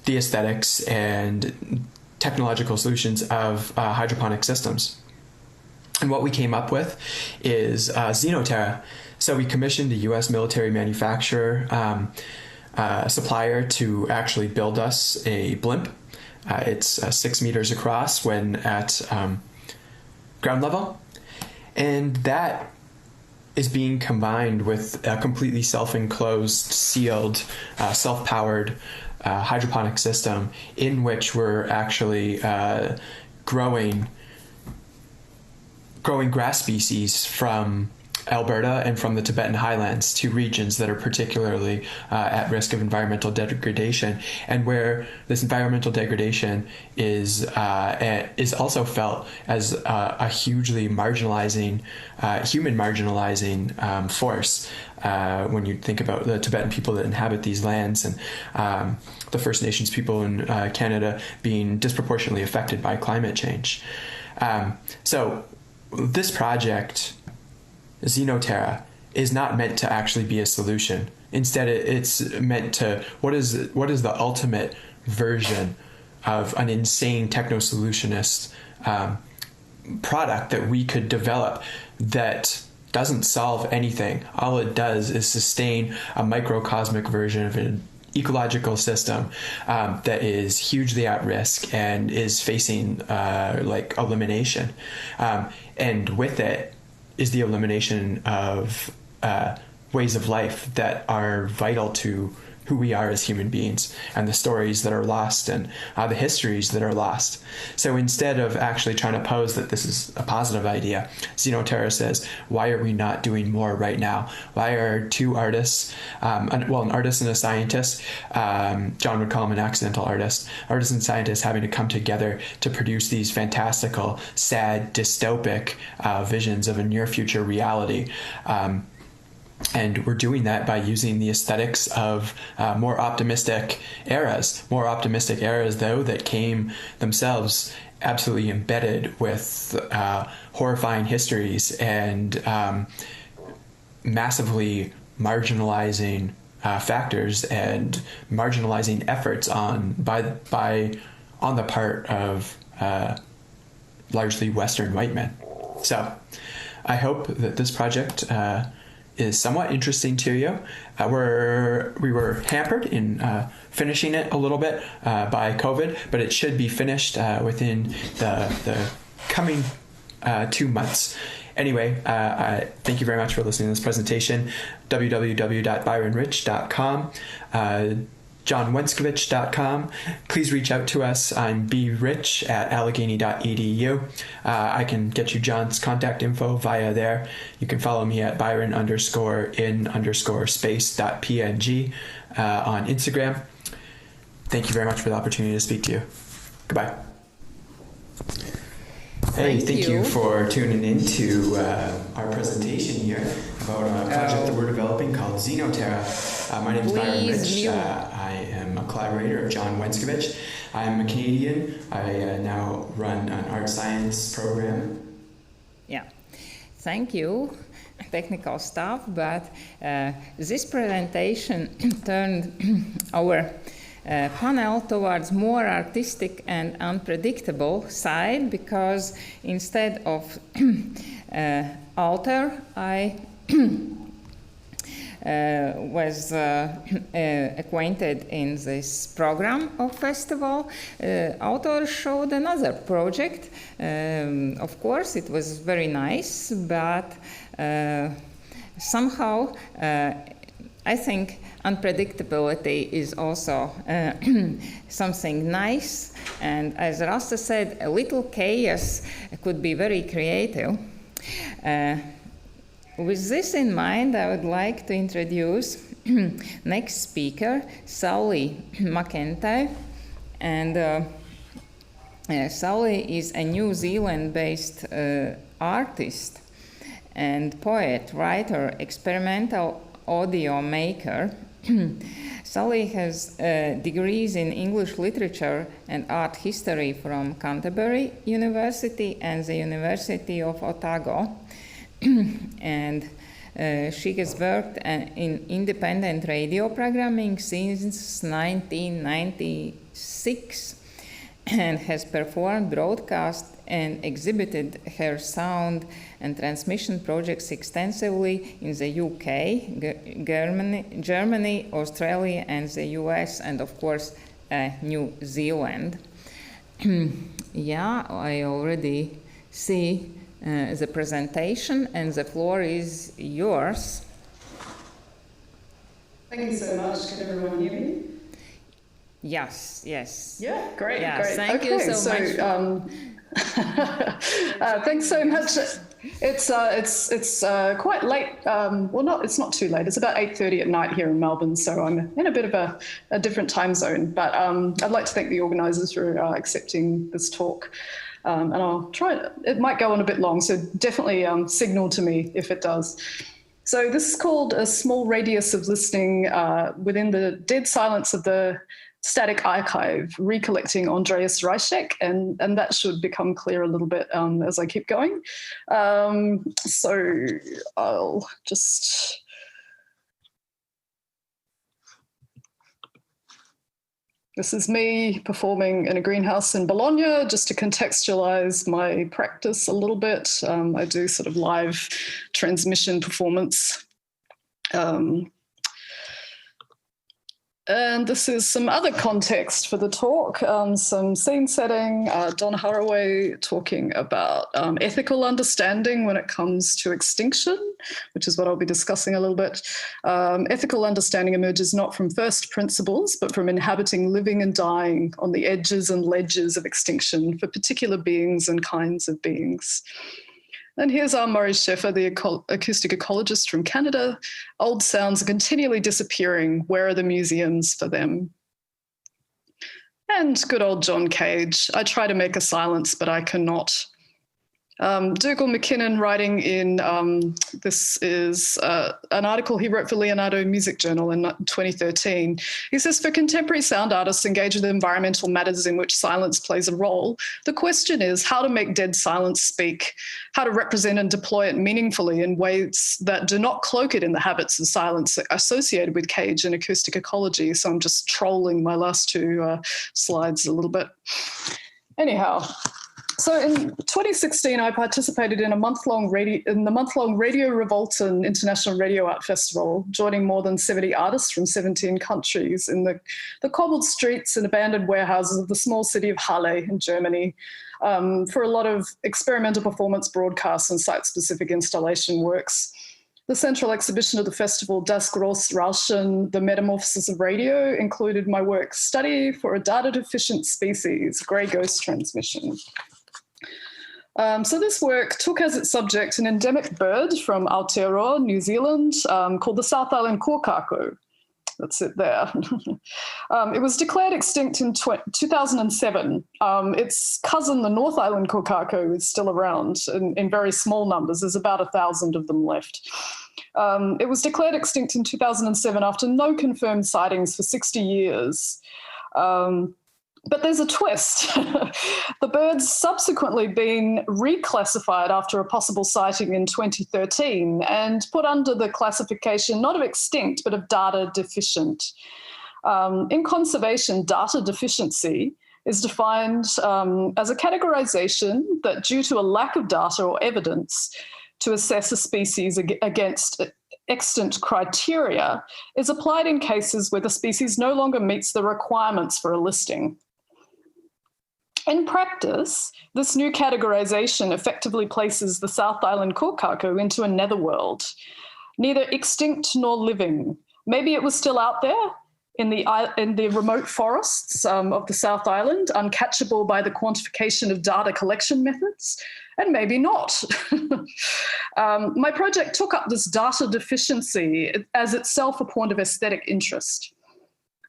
the aesthetics and technological solutions of hydroponic systems? And what we came up with is XENOTERRA. So we commissioned a U.S. military manufacturer, supplier, to actually build us a blimp. It's 6 meters across when at ground level. And that is being combined with a completely self-enclosed, sealed, self-powered hydroponic system in which we're actually growing grass species from Alberta and from the Tibetan highlands, two regions that are particularly at risk of environmental degradation, and where this environmental degradation is also felt as a hugely marginalizing, human marginalizing force. When you think about the Tibetan people that inhabit these lands and the First Nations people in Canada being disproportionately affected by climate change. So this project, XENOTERRA, is not meant to actually be a solution. Instead, it's meant to, what is the ultimate version of an insane techno-solutionist product that we could develop that doesn't solve anything. All it does is sustain a microcosmic version of an ecological system that is hugely at risk and is facing like elimination. And with it is the elimination of ways of life that are vital to who we are as human beings, and the stories that are lost, and the histories that are lost. So instead of actually trying to pose that this is a positive idea, XENOTERRA says, why are we not doing more right now? Why are two artists, an artist and a scientist, John would call him an accidental artist and scientist, having to come together to produce these fantastical, sad, dystopic visions of a near future reality. And we're doing that by using the aesthetics of more optimistic eras, though, that came themselves absolutely embedded with horrifying histories and massively marginalizing factors and marginalizing efforts on the part of largely Western white men. So I hope that this project is somewhat interesting to you. We were hampered in finishing it a little bit by COVID, but it should be finished within the coming 2 months. Anyway, thank you very much for listening to this presentation. www.byronrich.com, johnwenskevich.com. Please reach out to us. I'm brich@allegheny.edu. I can get you John's contact info via there. You can follow me at Byron_in_space.png on Instagram. Thank you very much for the opportunity to speak to you. Goodbye. Hey, thank you for tuning in to our presentation here about a project that we're developing called XENOTERRA. My name is Byron Rich. I am a collaborator of John Wenskevich. I'm a Canadian. I now run an art science program. Yeah, thank you, technical staff, but this presentation turned our panel towards more artistic and unpredictable side, because instead of author, I was acquainted in this program of festival. Author showed another project. Of course, it was very nice, but somehow I think unpredictability is also something nice. And as Rasta said, a little chaos could be very creative. With this in mind, I would like to introduce next speaker, Sally McIntyre. And Sally is a New Zealand-based artist and poet, writer, experimental audio maker. Sally has degrees in English literature and art history from Canterbury University and the University of Otago. And she has worked in independent radio programming since 1996 and has performed, broadcast, and exhibited her sound and transmission projects extensively in the UK, Germany, Australia, and the US, and of course, New Zealand. Yeah, I already see the presentation, and the floor is yours. Thank you so much. Can everyone hear me? Yes, yes. Yeah, great, yes, great. Thank you so much. Thanks so much. It's quite late. Well, it's not too late. It's about 8:30 at night here in Melbourne, so I'm in a bit of a different time zone. But I'd like to thank the organisers for accepting this talk. And I'll try, it might go on a bit long, so definitely signal to me if it does. So this is called A Small Radius of Listening Within the Dead Silence of the Static Archive, recollecting Andreas Reischek, and that should become clear a little bit as I keep going. So I'll just... This is me performing in a greenhouse in Bologna, just to contextualize my practice a little bit. I do sort of live transmission performance. And this is some other context for the talk, some scene setting, Don Haraway talking about ethical understanding when it comes to extinction, which is what I'll be discussing a little bit. Ethical understanding emerges not from first principles, but from inhabiting, living and dying on the edges and ledges of extinction for particular beings and kinds of beings. And here's Maurice Schaeffer, the acoustic ecologist from Canada. Old sounds are continually disappearing. Where are the museums for them? And good old John Cage. I try to make a silence, but I cannot. Dougal McKinnon writing in, this is an article he wrote for Leonardo Music Journal in 2013. He says, for contemporary sound artists engaged with environmental matters in which silence plays a role, the question is how to make dead silence speak, how to represent and deploy it meaningfully in ways that do not cloak it in the habits of silence associated with Cage and acoustic ecology. So I'm just trolling my last two slides a little bit. Anyhow. So in 2016, I participated in the month-long Radio Revolton International Radio Art Festival, joining more than 70 artists from 17 countries in the cobbled streets and abandoned warehouses of the small city of Halle in Germany for a lot of experimental performance broadcasts and site-specific installation works. The central exhibition of the festival, Das Große Rauschen, The Metamorphosis of Radio, included my work, Study for a Data-Deficient Species, Grey Ghost Transmission. So this work took as its subject an endemic bird from Aotearoa, New Zealand, called the South Island kōkako. That's it there. It was declared extinct in 2007. Its cousin, the North Island kōkako, is still around in very small numbers. There's about 1,000 of them left. It was declared extinct in 2007 after no confirmed sightings for 60 years. But there's a twist. The bird's subsequently been reclassified after a possible sighting in 2013 and put under the classification not of extinct, but of data deficient. In conservation, data deficiency is defined as a categorization that, due to a lack of data or evidence to assess a species against extant criteria, is applied in cases where the species no longer meets the requirements for a listing. In practice, this new categorization effectively places the South Island kōkako into a netherworld, neither extinct nor living. Maybe it was still out there in the remote forests of the South Island, uncatchable by the quantification of data collection methods, and maybe not. My project took up this data deficiency as itself a point of aesthetic interest,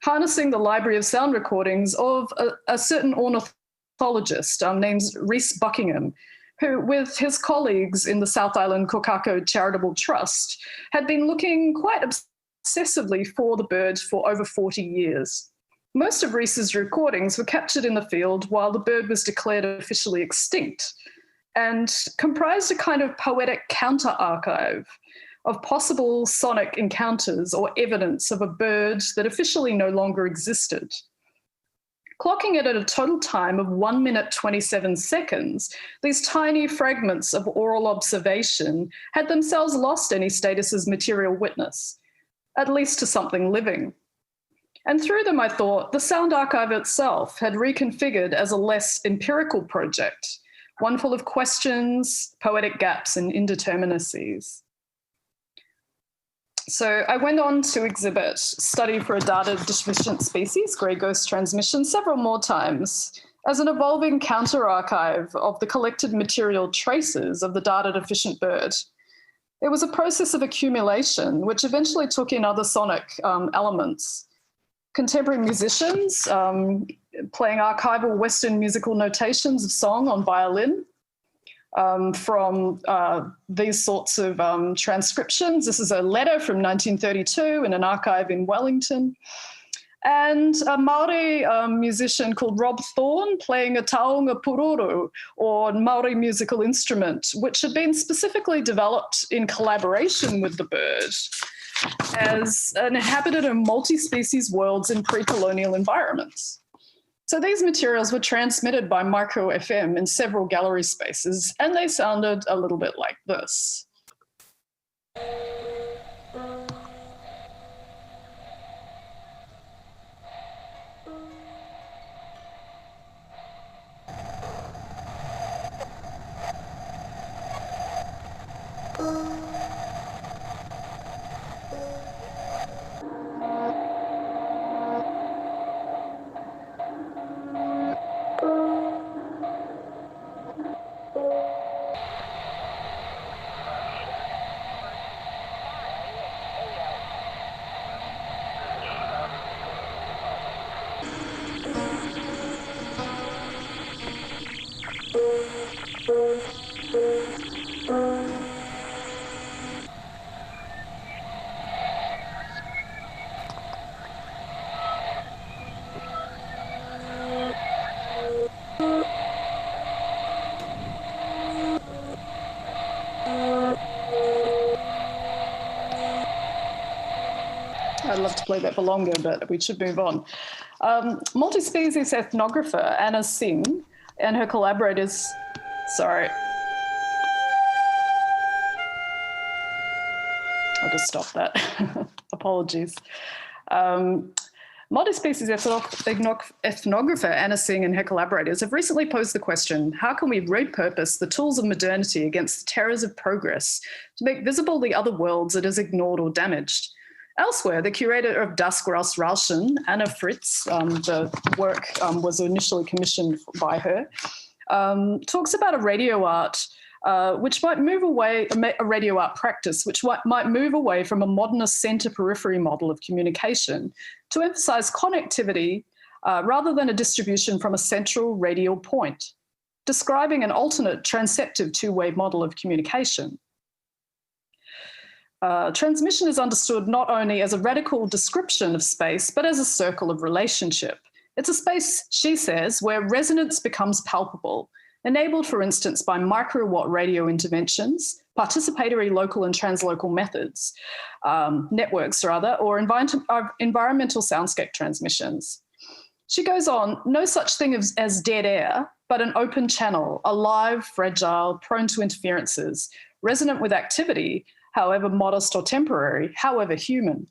harnessing the library of sound recordings of a certain ornithologist named Rhys Buckingham, who, with his colleagues in the South Island Kōkako Charitable Trust, had been looking quite obsessively for the bird for over 40 years. Most of Rhys's recordings were captured in the field while the bird was declared officially extinct, and comprised a kind of poetic counter-archive of possible sonic encounters or evidence of a bird that officially no longer existed. Clocking it at a total time of 1 minute 27 seconds, these tiny fragments of oral observation had themselves lost any status as material witness, at least to something living. And through them, I thought, the sound archive itself had reconfigured as a less empirical project, one full of questions, poetic gaps, and indeterminacies. So I went on to exhibit Study for a Data Deficient Species, Grey Ghost Transmission, several more times as an evolving counter-archive of the collected material traces of the data deficient bird. It was a process of accumulation, which eventually took in other sonic elements. Contemporary musicians playing archival Western musical notations of song on violin, from these sorts of transcriptions. This is a letter from 1932 in an archive in Wellington. And a Maori musician called Rob Thorne playing a taonga pururu, or Maori musical instrument, which had been specifically developed in collaboration with the bird as an inhabitant of multi-species worlds in pre-colonial environments. So these materials were transmitted by micro FM in several gallery spaces, and they sounded a little bit like this. I'd love to play that for longer, but we should move on. Multi-species ethnographer Anna Singh and her collaborators, sorry. I'll just stop that. Apologies. Multi-species ethnographer Anna Singh and her collaborators have recently posed the question, how can we repurpose the tools of modernity against the terrors of progress to make visible the other worlds it has ignored or damaged? Elsewhere, the curator of Dasgras Rauschen, Anna Fritz, the work was initially commissioned by her, talks about a radio art which might move away, a radio art practice, which might move away from a modernist center-periphery model of communication to emphasize connectivity rather than a distribution from a central radial point, describing an alternate transceptive two-way model of communication. Transmission is understood not only as a radical description of space, but as a circle of relationship. It's a space, she says, where resonance becomes palpable, enabled, for instance, by microwatt radio interventions, participatory local and translocal methods, networks rather, or environmental soundscape transmissions. She goes on, no such thing as dead air, but an open channel, alive, fragile, prone to interferences, resonant with activity, however modest or temporary, however human.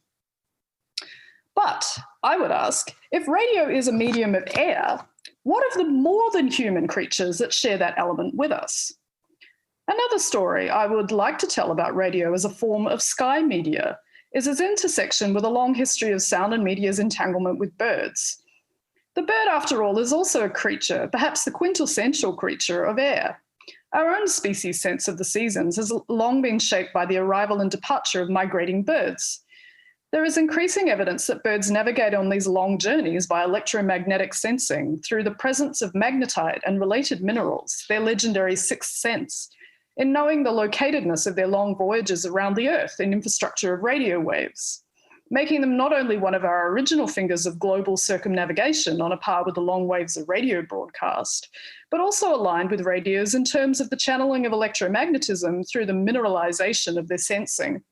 But I would ask, if radio is a medium of air, what of the more than human creatures that share that element with us? Another story I would like to tell about radio as a form of sky media is its intersection with a long history of sound and media's entanglement with birds. The bird, after all, is also a creature, perhaps the quintessential creature of air. Our own species' sense of the seasons has long been shaped by the arrival and departure of migrating birds. There is increasing evidence that birds navigate on these long journeys by electromagnetic sensing through the presence of magnetite and related minerals, their legendary sixth sense, in knowing the locatedness of their long voyages around the Earth and infrastructure of radio waves, making them not only one of our original fingers of global circumnavigation on a par with the long waves of radio broadcast, but also aligned with radios in terms of the channeling of electromagnetism through the mineralization of their sensing.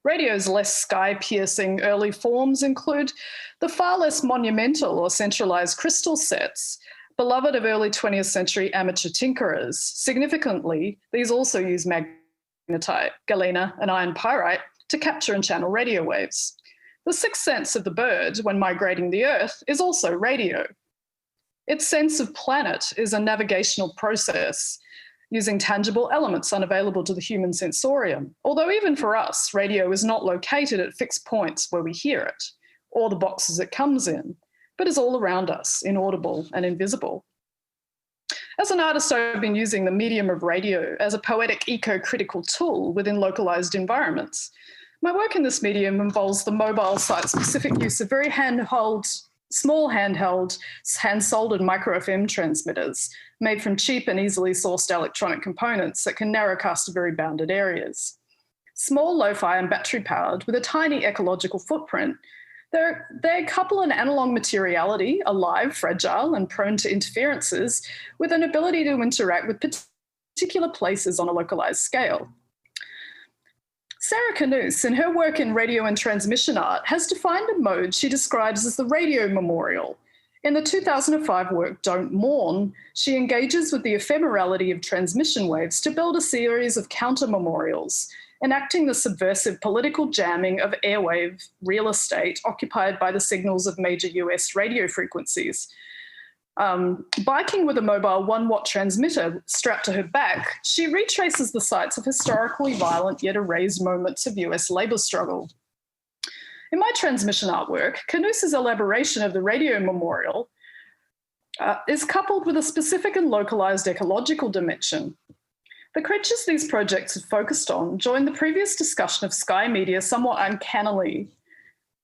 Radio's less sky-piercing early forms include the far less monumental or centralized crystal sets, beloved of early 20th century amateur tinkerers. Significantly, these also use magnetite, galena, and iron pyrite to capture and channel radio waves. The sixth sense of the bird when migrating the Earth is also radio. Its sense of planet is a navigational process using tangible elements unavailable to the human sensorium. Although even for us, radio is not located at fixed points where we hear it, or the boxes it comes in, but is all around us, inaudible and invisible. As an artist, I've been using the medium of radio as a poetic eco-critical tool within localized environments. My work in this medium involves the mobile site-specific use of very small handheld, hand-soldered micro-FM transmitters made from cheap and easily sourced electronic components that can narrowcast to very bounded areas. Small, lo-fi and battery-powered with a tiny ecological footprint, they couple an analog materiality, alive, fragile and prone to interferences, with an ability to interact with particular places on a localized scale. Sarah Canoose, in her work in radio and transmission art, has defined a mode she describes as the radio memorial. In the 2005 work, Don't Mourn, she engages with the ephemerality of transmission waves to build a series of counter-memorials, enacting the subversive political jamming of airwave real estate occupied by the signals of major US radio frequencies. Biking with a mobile 1-watt transmitter strapped to her back, she retraces the sites of historically violent yet erased moments of US labour struggle. In my transmission artwork, Canoose's elaboration of the radio memorial is coupled with a specific and localised ecological dimension. The creatures these projects have focused on join the previous discussion of sky media somewhat uncannily.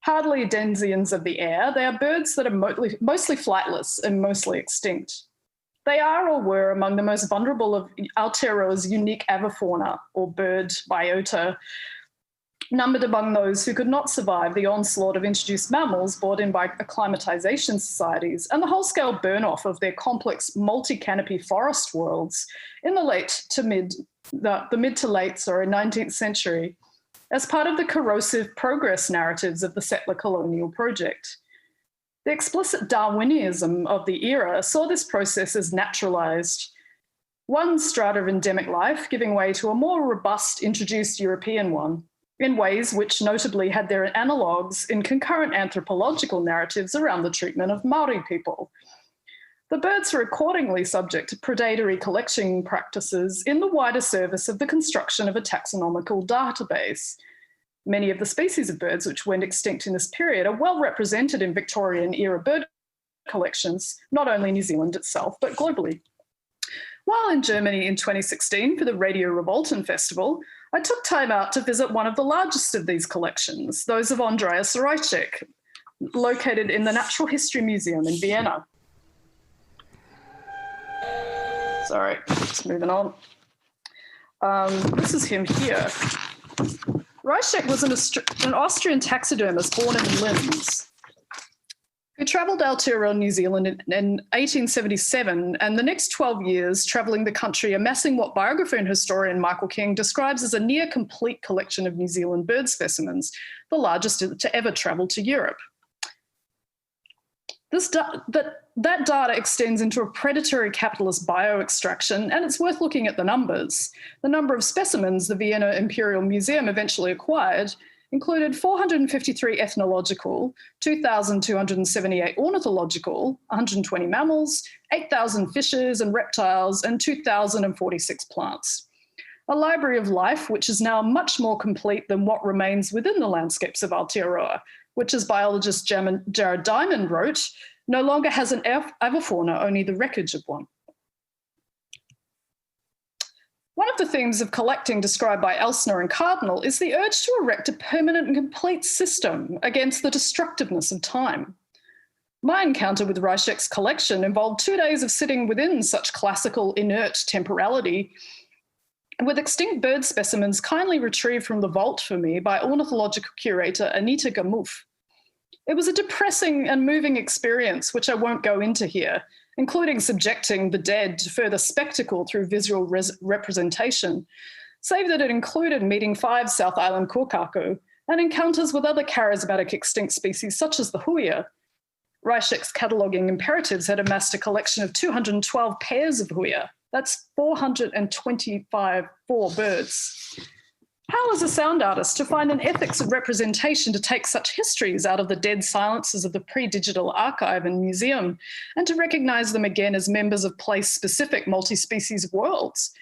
Hardly denizens of the air, they are birds that are mostly flightless and mostly extinct. They are or were among the most vulnerable of Aotearoa's unique avifauna, or bird biota, numbered among those who could not survive the onslaught of introduced mammals brought in by acclimatization societies and the whole-scale burn-off of their complex multi-canopy forest worlds in the mid to late 19th century, as part of the corrosive progress narratives of the settler colonial project. The explicit Darwinism of the era saw this process as naturalised, one strata of endemic life giving way to a more robust introduced European one, in ways which notably had their analogues in concurrent anthropological narratives around the treatment of Maori people. The birds were accordingly subject to predatory collection practices in the wider service of the construction of a taxonomical database. Many of the species of birds which went extinct in this period are well represented in Victorian-era bird collections, not only in New Zealand itself, but globally. While in Germany in 2016 for the Radio Revolten Festival, I took time out to visit one of the largest of these collections, those of Andreas Reichek, located in the Natural History Museum in Vienna. Sorry, just moving on. This is him here. Reichek was an Austrian taxidermist born in Linz. who travelled Aotearoa, New Zealand in 1877, and the next 12 years travelling the country, amassing what biographer and historian Michael King describes as a near complete collection of New Zealand bird specimens, the largest to ever travel to Europe. That data extends into a predatory capitalist bio-extraction, and it's worth looking at the numbers. The number of specimens the Vienna Imperial Museum eventually acquired included 453 ethnological, 2,278 ornithological, 120 mammals, 8,000 fishes and reptiles, and 2,046 plants. A library of life which is now much more complete than what remains within the landscapes of Aotearoa, which, as biologist Jared Diamond wrote, no longer has an avifauna, only the wreckage of one. One of the themes of collecting described by Elsner and Cardinal is the urge to erect a permanent and complete system against the destructiveness of time. My encounter with Reischek's collection involved 2 days of sitting within such classical inert temporality with extinct bird specimens kindly retrieved from the vault for me by ornithological curator Anita Gamouf. It was a depressing and moving experience, which I won't go into here, including subjecting the dead to further spectacle through visual representation, save that it included meeting 5 South Island kōkako and encounters with other charismatic extinct species such as the huia. Reischek's cataloguing imperatives had amassed a collection of 212 pairs of huia. That's 425 birds. How is a sound artist to find an ethics of representation to take such histories out of the dead silences of the pre-digital archive and museum and to recognise them again as members of place-specific multi-species worlds?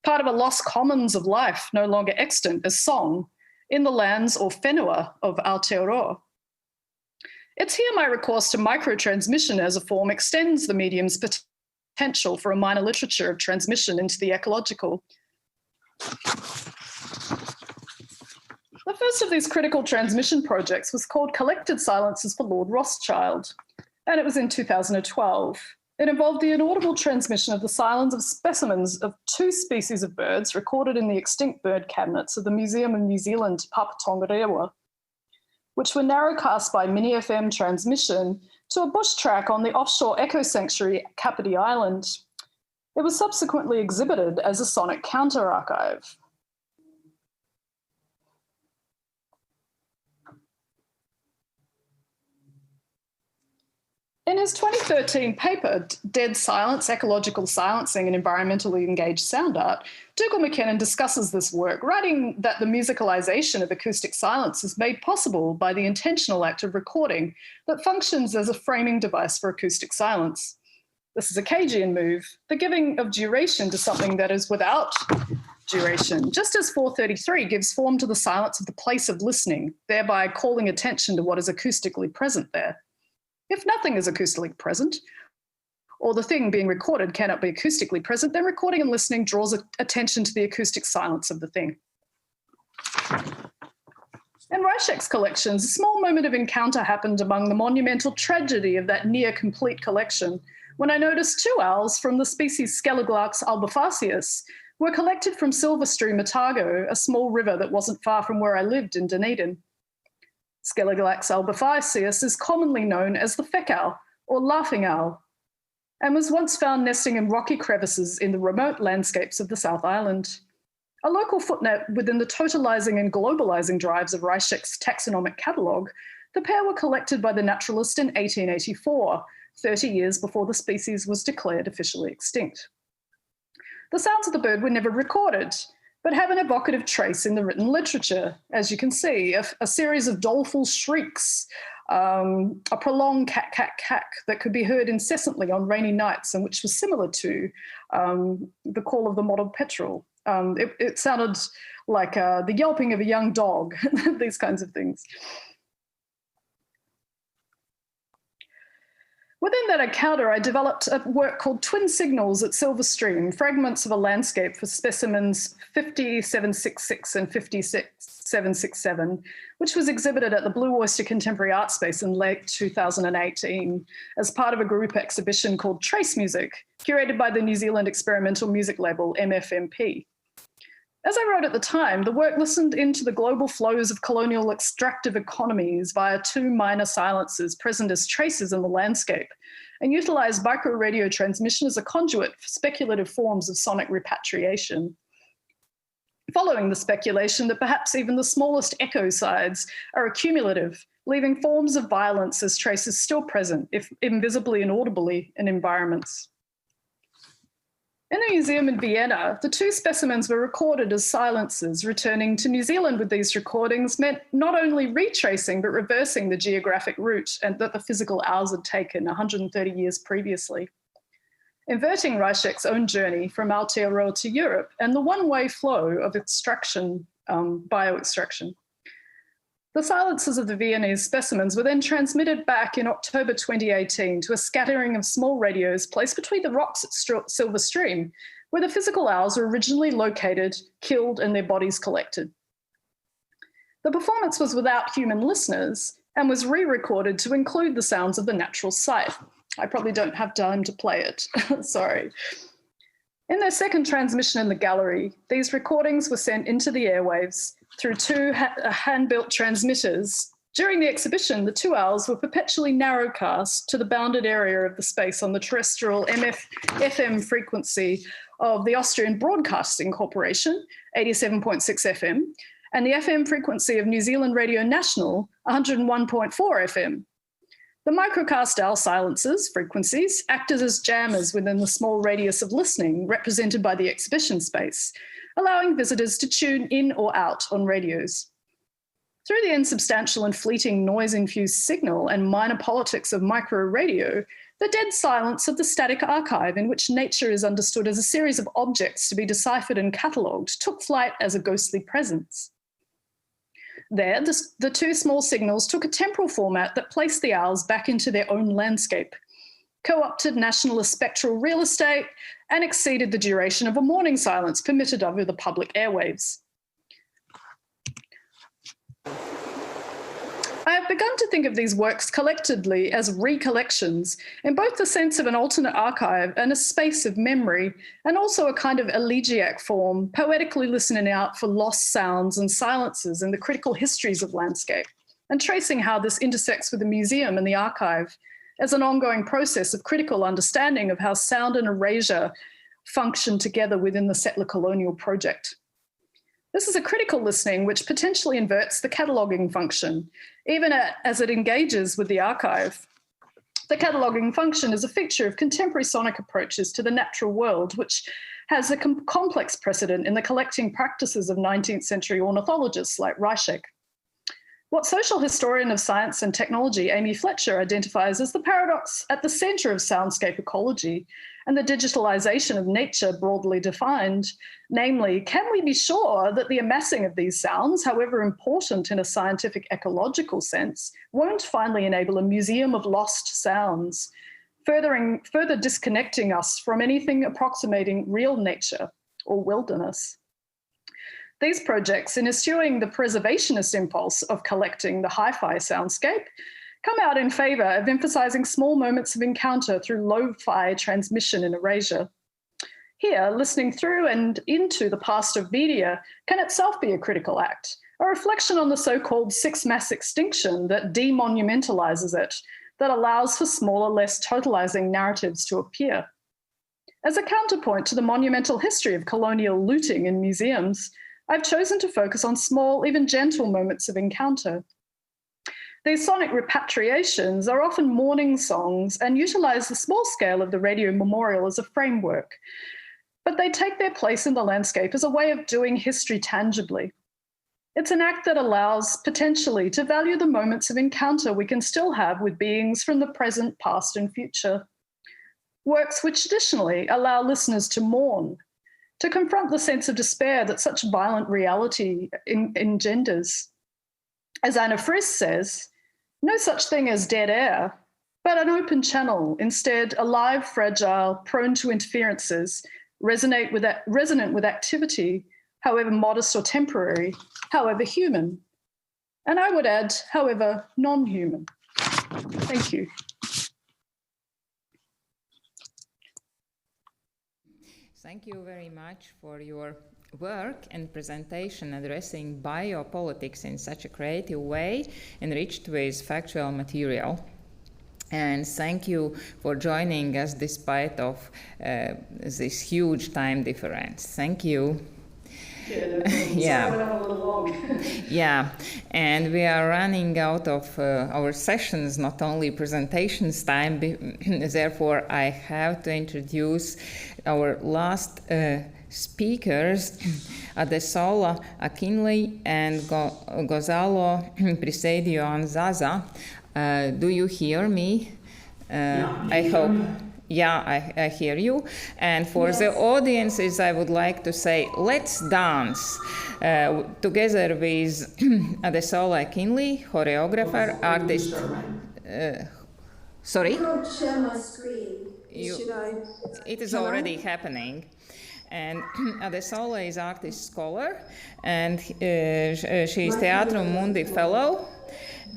Part of a lost commons of life, no longer extant as song, in the lands or whenua of Aotearoa. It's here my recourse to microtransmission as a form extends the medium's potential for a minor literature of transmission into the ecological. The first of these critical transmission projects was called Collected Silences for Lord Rothschild, and it was in 2012. It involved the inaudible transmission of the silence of specimens of 2 species of birds recorded in the extinct bird cabinets of the Museum of New Zealand, Papa Tongarewa, which were narrowcast by Mini FM transmission to a bush track on the offshore eco sanctuary Kapiti Island. It was subsequently exhibited as a sonic counter archive. In his 2013 paper, Dead Silence, Ecological Silencing and Environmentally Engaged Sound Art, Dougal McKinnon discusses this work, writing that the musicalisation of acoustic silence is made possible by the intentional act of recording that functions as a framing device for acoustic silence. This is a Cagean move, the giving of duration to something that is without duration, just as 433 gives form to the silence of the place of listening, thereby calling attention to what is acoustically present there. If nothing is acoustically present, or the thing being recorded cannot be acoustically present, then recording and listening draws attention to the acoustic silence of the thing. In Reischek's collections, a small moment of encounter happened among the monumental tragedy of that near-complete collection when I noticed 2 owls from the species Sceloglax albifacius were collected from Silverstream, Otago, a small river that wasn't far from where I lived in Dunedin. Sceloglax albifacius is commonly known as the feck owl or laughing owl and was once found nesting in rocky crevices in the remote landscapes of the South Island. A local footnote within the totalising and globalising drives of Reischek's taxonomic catalogue, the pair were collected by the naturalist in 1884, 30 years before the species was declared officially extinct. The sounds of the bird were never recorded, but have an evocative trace in the written literature. As you can see, a series of doleful shrieks, a prolonged cack that could be heard incessantly on rainy nights and which was similar to the call of the mottled petrel. It sounded like the yelping of a young dog, these kinds of things. Within that encounter, I developed a work called Twin Signals at Silverstream, fragments of a landscape for specimens 50766 and 56767, which was exhibited at the Blue Oyster Contemporary Art Space in late 2018 as part of a group exhibition called Trace Music, curated by the New Zealand experimental music label MFMP. As I wrote at the time, the work listened into the global flows of colonial extractive economies via two minor silences present as traces in the landscape, and utilized micro-radio transmission as a conduit for speculative forms of sonic repatriation. Following the speculation that perhaps even the smallest ecocides are accumulative, leaving forms of violence as traces still present, if invisibly and audibly, in environments. In the museum in Vienna, the two specimens were recorded as silences. Returning to New Zealand with these recordings meant not only retracing, but reversing the geographic route and that the physical owls had taken 130 years previously. Inverting Reichek's own journey from Aotearoa to Europe and the one-way flow of extraction, bioextraction. The silences of the Viennese specimens were then transmitted back in October 2018 to a scattering of small radios placed between the rocks at Silver Stream, where the physical owls were originally located, killed, and their bodies collected. The performance was without human listeners and was re-recorded to include the sounds of the natural site. I probably don't have time to play it, sorry. In their second transmission in the gallery, these recordings were sent into the airwaves through two hand-built transmitters. During the exhibition, the two owls were perpetually narrowcast to the bounded area of the space on the terrestrial FM frequency of the Austrian Broadcasting Corporation, 87.6 FM, and the FM frequency of New Zealand Radio National, 101.4 FM. The microcast owl silences, frequencies, acted as jammers within the small radius of listening represented by the exhibition space, allowing visitors to tune in or out on radios. Through the insubstantial and fleeting noise-infused signal and minor politics of micro-radio, the dead silence of the static archive in which nature is understood as a series of objects to be deciphered and catalogued took flight as a ghostly presence. There, the two small signals took a temporal format that placed the owls back into their own landscape, co-opted nationalist spectral real estate, and exceeded the duration of a morning silence permitted over the public airwaves. I have begun to think of these works collectively as recollections, in both the sense of an alternate archive and a space of memory, and also a kind of elegiac form, poetically listening out for lost sounds and silences in the critical histories of landscape, and tracing how this intersects with the museum and the archive as an ongoing process of critical understanding of how sound and erasure function together within the settler colonial project. This is a critical listening which potentially inverts the cataloguing function, even as it engages with the archive. The cataloguing function is a feature of contemporary sonic approaches to the natural world, which has a complex precedent in the collecting practices of 19th century ornithologists like Reichek. What social historian of science and technology Amy Fletcher identifies as the paradox at the center of soundscape ecology and the digitalization of nature broadly defined, namely, can we be sure that the amassing of these sounds, however important in a scientific ecological sense, won't finally enable a museum of lost sounds, further disconnecting us from anything approximating real nature or wilderness? These projects, in eschewing the preservationist impulse of collecting the hi-fi soundscape, come out in favour of emphasising small moments of encounter through lo-fi transmission and erasure. Here, listening through and into the past of media can itself be a critical act, a reflection on the so-called sixth mass extinction that demonumentalises it, that allows for smaller, less totalising narratives to appear. As a counterpoint to the monumental history of colonial looting in museums, I've chosen to focus on small, even gentle moments of encounter. These sonic repatriations are often morning songs and utilise the small scale of the radio memorial as a framework, but they take their place in the landscape as a way of doing history tangibly. It's an act that allows, potentially, to value the moments of encounter we can still have with beings from the present, past, and future. Works which traditionally allow listeners to mourn, to confront the sense of despair that such violent reality engenders. As Anna Friis says, no such thing as dead air, but an open channel, instead alive, fragile, prone to interferences, resonant with activity, however modest or temporary, however human. And I would add, however non-human. Thank you. Thank you very much for your work and presentation addressing biopolitics in such a creative way, enriched with factual material. And thank you for joining us despite of this huge time difference. Thank you. Yeah, and we are running out of our sessions, not only presentations time, therefore I have to introduce our last speakers, Adesola, AKINLEYE, and Gonzalo, PRECIADO-AZANZA. Do you hear me? I hope. Yeah, I hear you. And for the audiences, I would like to say, let's dance together with Adesola AKINLEYE, choreographer, artist. Sorry? I can't share my screen. It is already happening. And Adesola is artist scholar, and she is Teatrum Mundi fellow.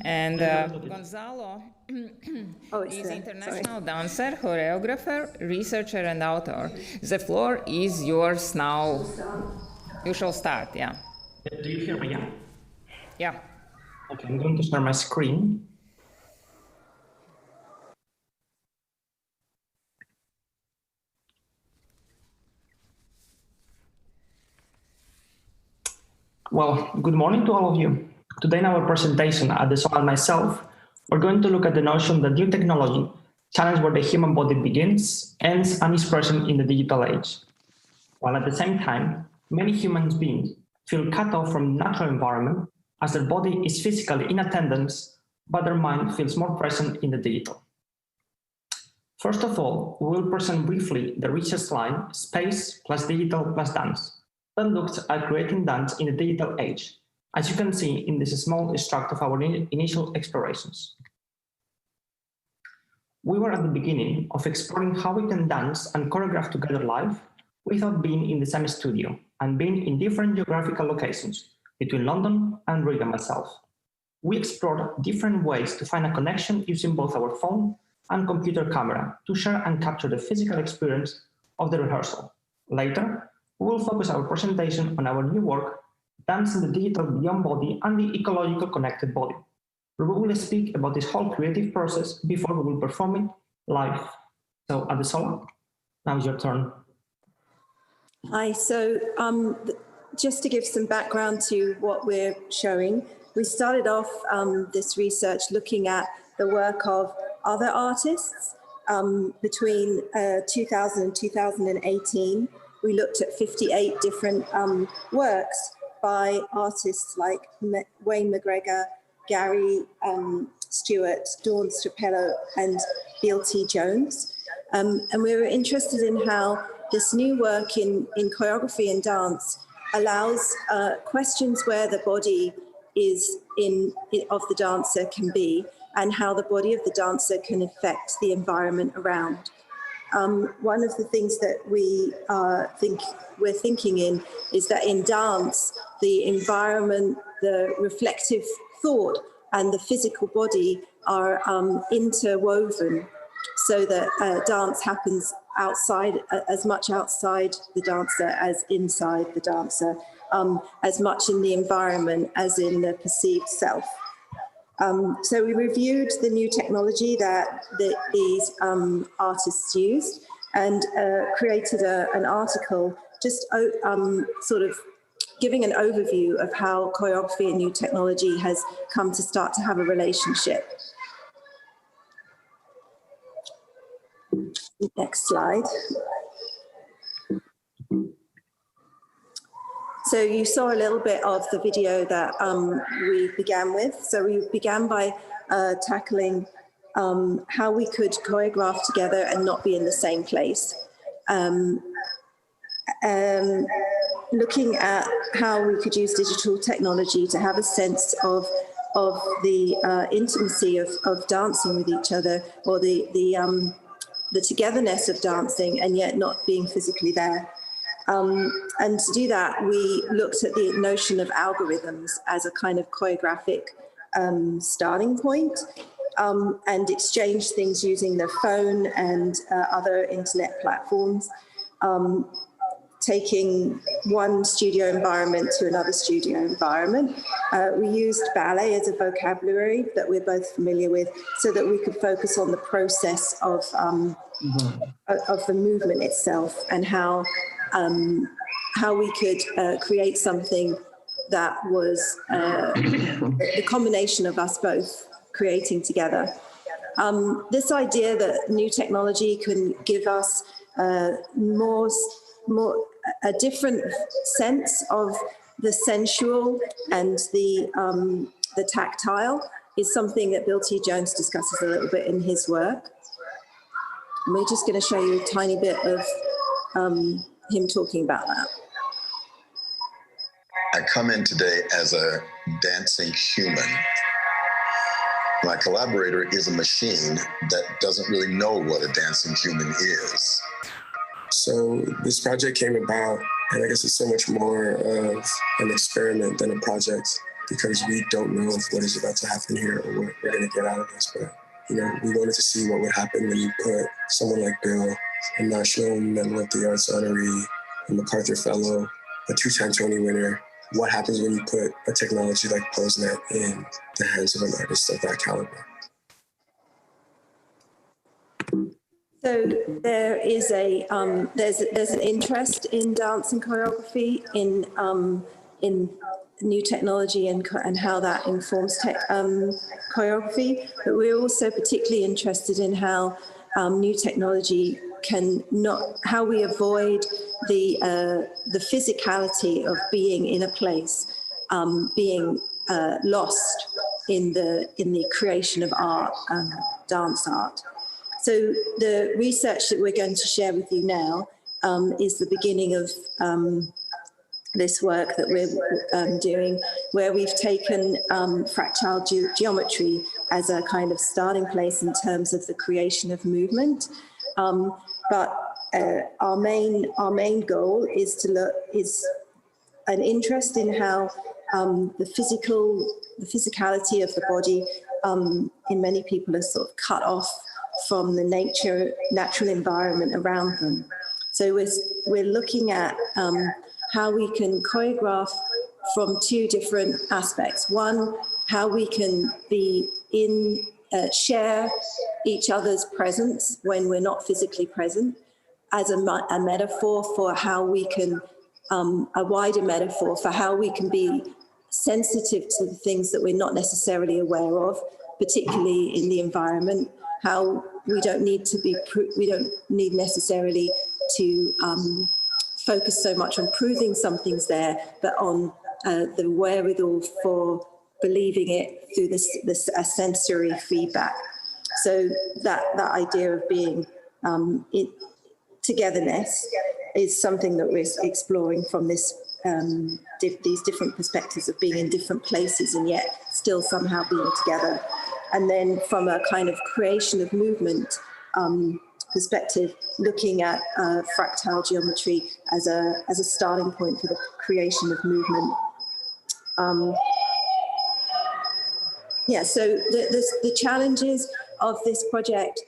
And Gonzalo is international dancer, choreographer, researcher, and author. The floor is yours now. You shall start, yeah. Do you hear me? Yeah. Yeah. Okay, I'm going to share my screen. Well, good morning to all of you. Today in our presentation, Adesola and myself, we're going to look at the notion that new technology challenges where the human body begins, ends, and is present in the digital age. While at the same time, many human beings feel cut off from the natural environment as their body is physically in attendance, but their mind feels more present in the digital. First of all, we will present briefly the research line, Space plus Digital plus Dance, that looks at creating dance in the digital age, as you can see in this small extract of our initial explorations. We were at the beginning of exploring how we can dance and choreograph together live without being in the same studio and being in different geographical locations between London and Riga myself. We explored different ways to find a connection using both our phone and computer camera to share and capture the physical experience of the rehearsal. Later, we will focus our presentation on our new work, Dance in the Digital Beyond Body and the Ecological Connected Body. We will speak about this whole creative process before we will perform it live. So, Adesola, now is your turn. Hi, so just to give some background to what we're showing, we started off this research looking at the work of other artists between 2000 and 2018. We looked at 58 different works by artists like Wayne McGregor, Gary Stewart, Dawn Strapello, and Beale T. Jones. And we were interested in how this new work in choreography and dance allows questions where the body is of the dancer can be, and how the body of the dancer can affect the environment around. One of the things that we're thinking in is that in dance, the environment, the reflective thought, and the physical body are interwoven, so that dance happens outside, as much outside the dancer as inside the dancer, as much in the environment as in the perceived self. So we reviewed the new technology that these artists used and created an article just sort of giving an overview of how choreography and new technology has come to start to have a relationship. Next slide. So you saw a little bit of the video that we began with. So we began by tackling how we could choreograph together and not be in the same place. Looking at how we could use digital technology to have a sense of the intimacy of dancing with each other, or the togetherness of dancing and yet not being physically there. And to do that, we looked at the notion of algorithms as a kind of choreographic starting point, and exchanged things using the phone and other internet platforms taking one studio environment to another studio environment. We used ballet as a vocabulary that we're both familiar with so that we could focus on the process of the movement itself and how we could create something that was the combination of us both creating together. This idea that new technology can give us a different sense of the sensual and the tactile is something that Bill T. Jones discusses a little bit in his work. And we're just going to show you a tiny bit of him talking about that. I come in today as a dancing human. My collaborator is a machine that doesn't really know what a dancing human is. So this project came about, and I guess it's so much more of an experiment than a project because we don't know what is about to happen here or what we're going to get out of this. But, you know, we wanted to see what would happen when you put someone like Bill, a National Medal of the Arts honoree, a MacArthur Fellow, a 2-time Tony winner. What happens when you put a technology like PoseNet in the hands of an artist of that caliber? So there is there's an interest in dance and choreography in new technology and how that informs choreography. But we're also particularly interested in how new technology how we avoid the physicality of being in a place, being lost in the creation of art, dance art. So the research that we're going to share with you now is the beginning of this work that we're doing, where we've taken fractal geometry as a kind of starting place in terms of the creation of movement. But our main goal is an interest in how the physicality of the body in many people is sort of cut off from the natural environment around them. So we're looking at how we can choreograph from two different aspects. One, how we can be share each other's presence when we're not physically present, as a metaphor for how we can, a wider metaphor for how we can be sensitive to the things that we're not necessarily aware of, particularly in the environment, how we don't need necessarily to focus so much on proving something's there, but on the wherewithal for believing it through a sensory feedback. So that idea of being togetherness is something that we're exploring from these different perspectives of being in different places and yet still somehow being together. And then from a kind of creation of movement perspective, looking at fractal geometry as a starting point for the creation of movement. So the challenges of this project,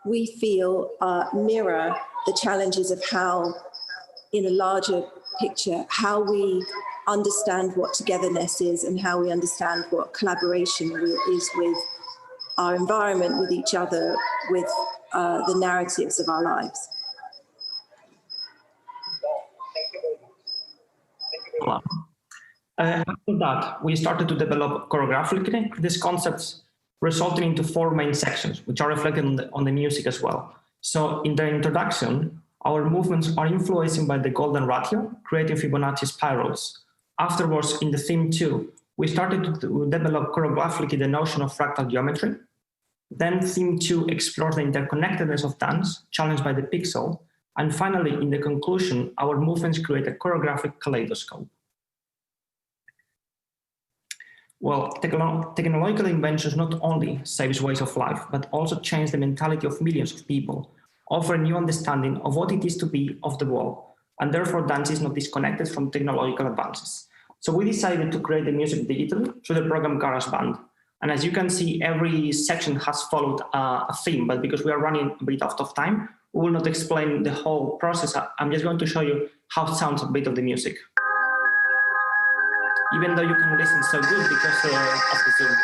we feel mirror the challenges of how, in a larger picture, how we understand what togetherness is and how we understand what collaboration is with our environment, with each other, with the narratives of our lives. After that, we started to develop choreographically these concepts, resulting into 4 main sections, which are reflected on the music as well. So in the introduction, our movements are influenced by the golden ratio, creating Fibonacci spirals. Afterwards, in the theme 2, we started to develop choreographically the notion of fractal geometry. Then theme 2 explores the interconnectedness of dance, challenged by the pixel. And finally, in the conclusion, our movements create a choreographic kaleidoscope. Well, technological inventions not only saves ways of life, but also change the mentality of millions of people, offer a new understanding of what it is to be of the world, and therefore dance is not disconnected from technological advances. So we decided to create the music digitally through the program GarageBand. And as you can see, every section has followed a theme, but because we are running a bit out of time, We will not explain the whole process. I'm just going to show you how it sounds a bit of the music. Even though you can listen so good because of the Zoom.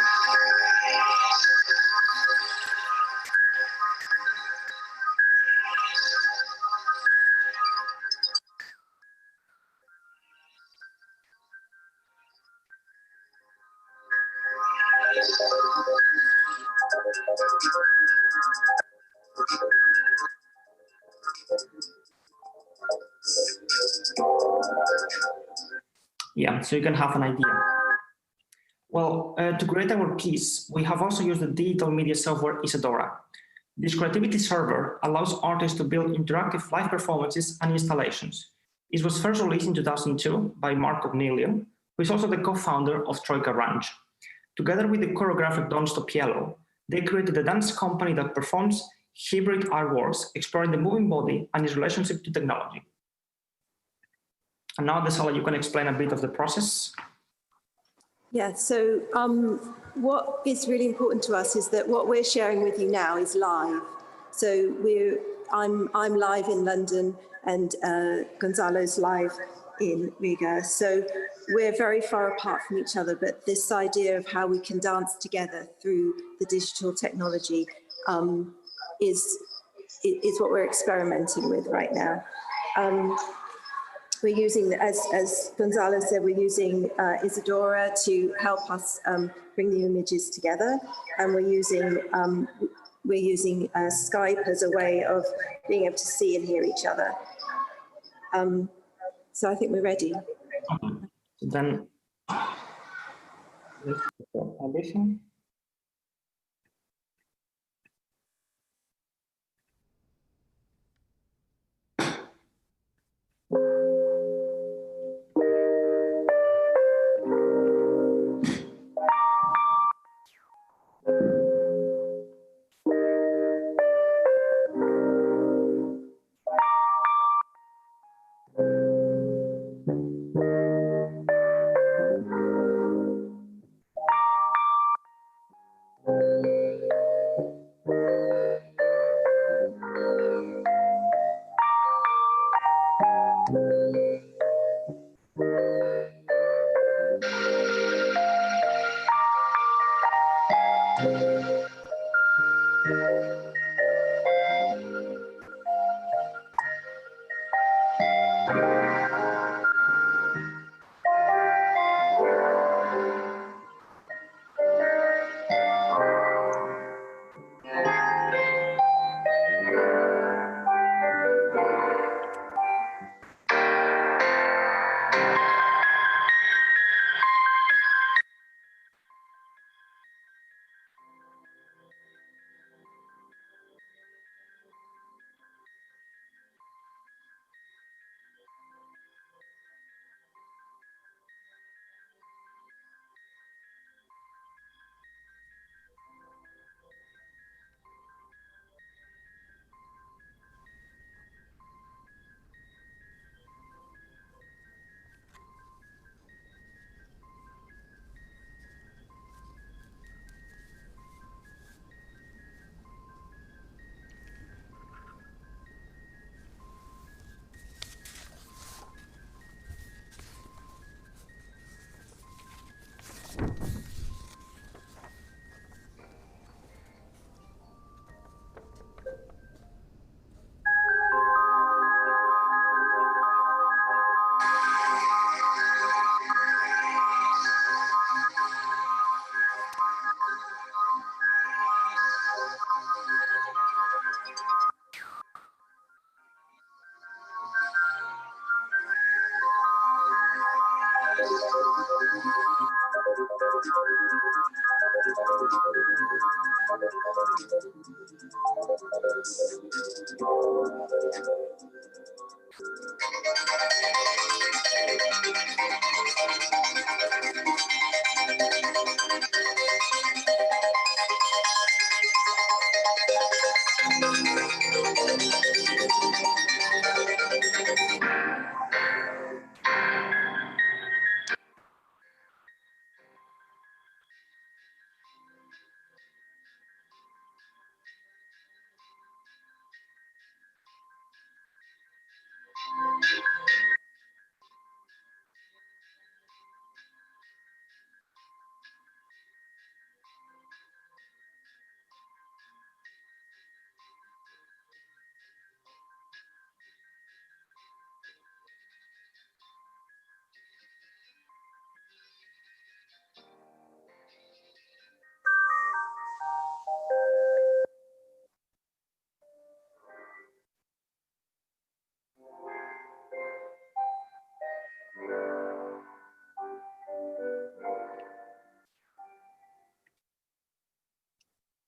Yeah, so you can have an idea. Well, to create our piece, we have also used the digital media software Isadora. This creativity server allows artists to build interactive live performances and installations. It was first released in 2002 by Mark Cornelio, who is also the co-founder of Troika Ranch. Together with the choreographer Don Stopiello, they created a dance company that performs hybrid artworks, exploring the moving body and its relationship to technology. And now, Adesola, you can explain a bit of the process. Yeah, so what is really important to us is that what we're sharing with you now is live. So I'm live in London and Gonzalo's live in Riga. So we're very far apart from each other, but this idea of how we can dance together through the digital technology is what we're experimenting with right now. We're using, as Gonzalo said, we're using Isadora to help us bring the images together, and we're using Skype as a way of being able to see and hear each other. So I think we're ready. Then, audition.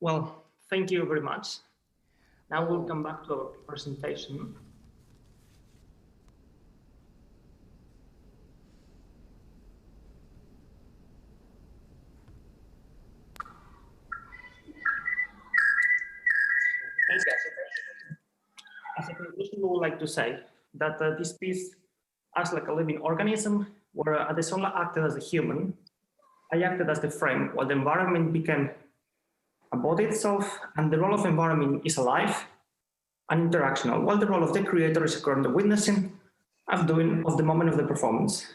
Well, thank you very much. Now we'll come back to our presentation. As a conclusion, we would like to say that this piece acts like a living organism, where Adesola acted as a human, I acted as the frame, while the environment became a body itself, and the role of environment is alive and interactional, while the role of the creator is currently witnessing of the moment of the performance.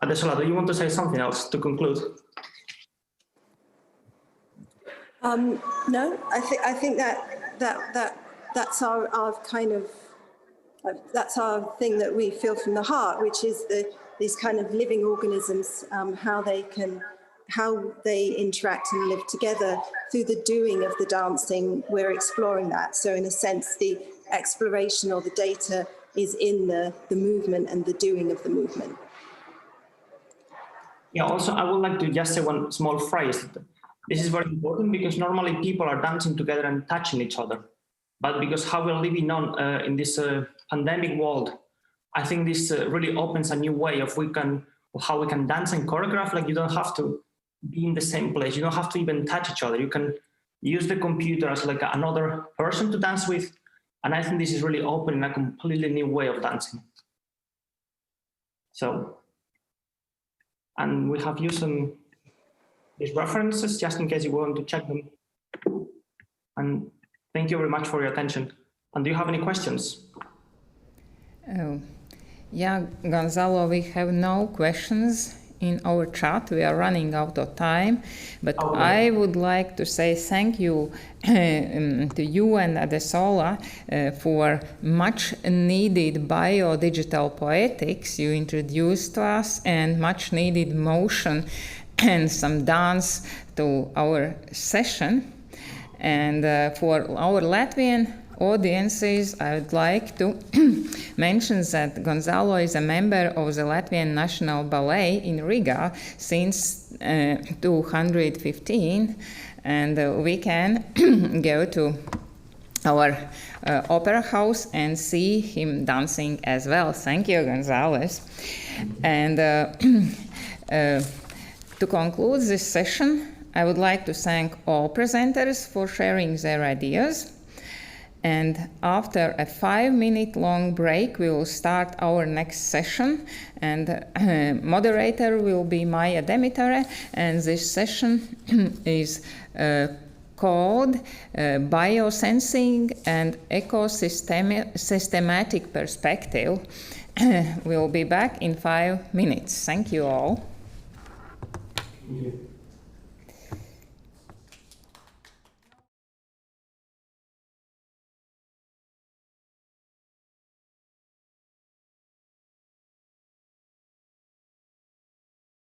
Adesola, do you want to say something else to conclude? No, I think that's our kind of that's our thing that we feel from the heart, which is these kind of living organisms, how they interact and live together through the doing of the dancing. We're exploring that. So in a sense, the exploration or the data is in the movement and the doing of the movement. Yeah, also I would like to just say one small phrase. This is very important because normally people are dancing together and touching each other. But because how we're living on in this pandemic world, I think this really opens a new way of how we can dance and choreograph. Like, you don't have to be in the same place. You don't have to even touch each other. You can use the computer as like another person to dance with. And I think this is really opening a completely new way of dancing. So, and we have used these references just in case you want to check them. And thank you very much for your attention. And do you have any questions? Oh, yeah, Gonzalo, we have no questions in our chat. We are running out of time, but I would like to say thank you to you and Adesola for much needed BioDigital Poetics you introduced to us, and much needed motion and some dance to our session. And for our Latvian audiences, I would like to mention that Gonzalo is a member of the Latvian National Ballet in Riga since 2015, and we can go to our opera house and see him dancing as well. Thank you, Gonzalez. And to conclude this session, I would like to thank all presenters for sharing their ideas. And after a 5-minute long break, we will start our next session. And moderator will be MITRO. And this session is called Biosensing and Ecosystematic Perspective. We'll be back in 5 minutes. Thank you all. Thank you.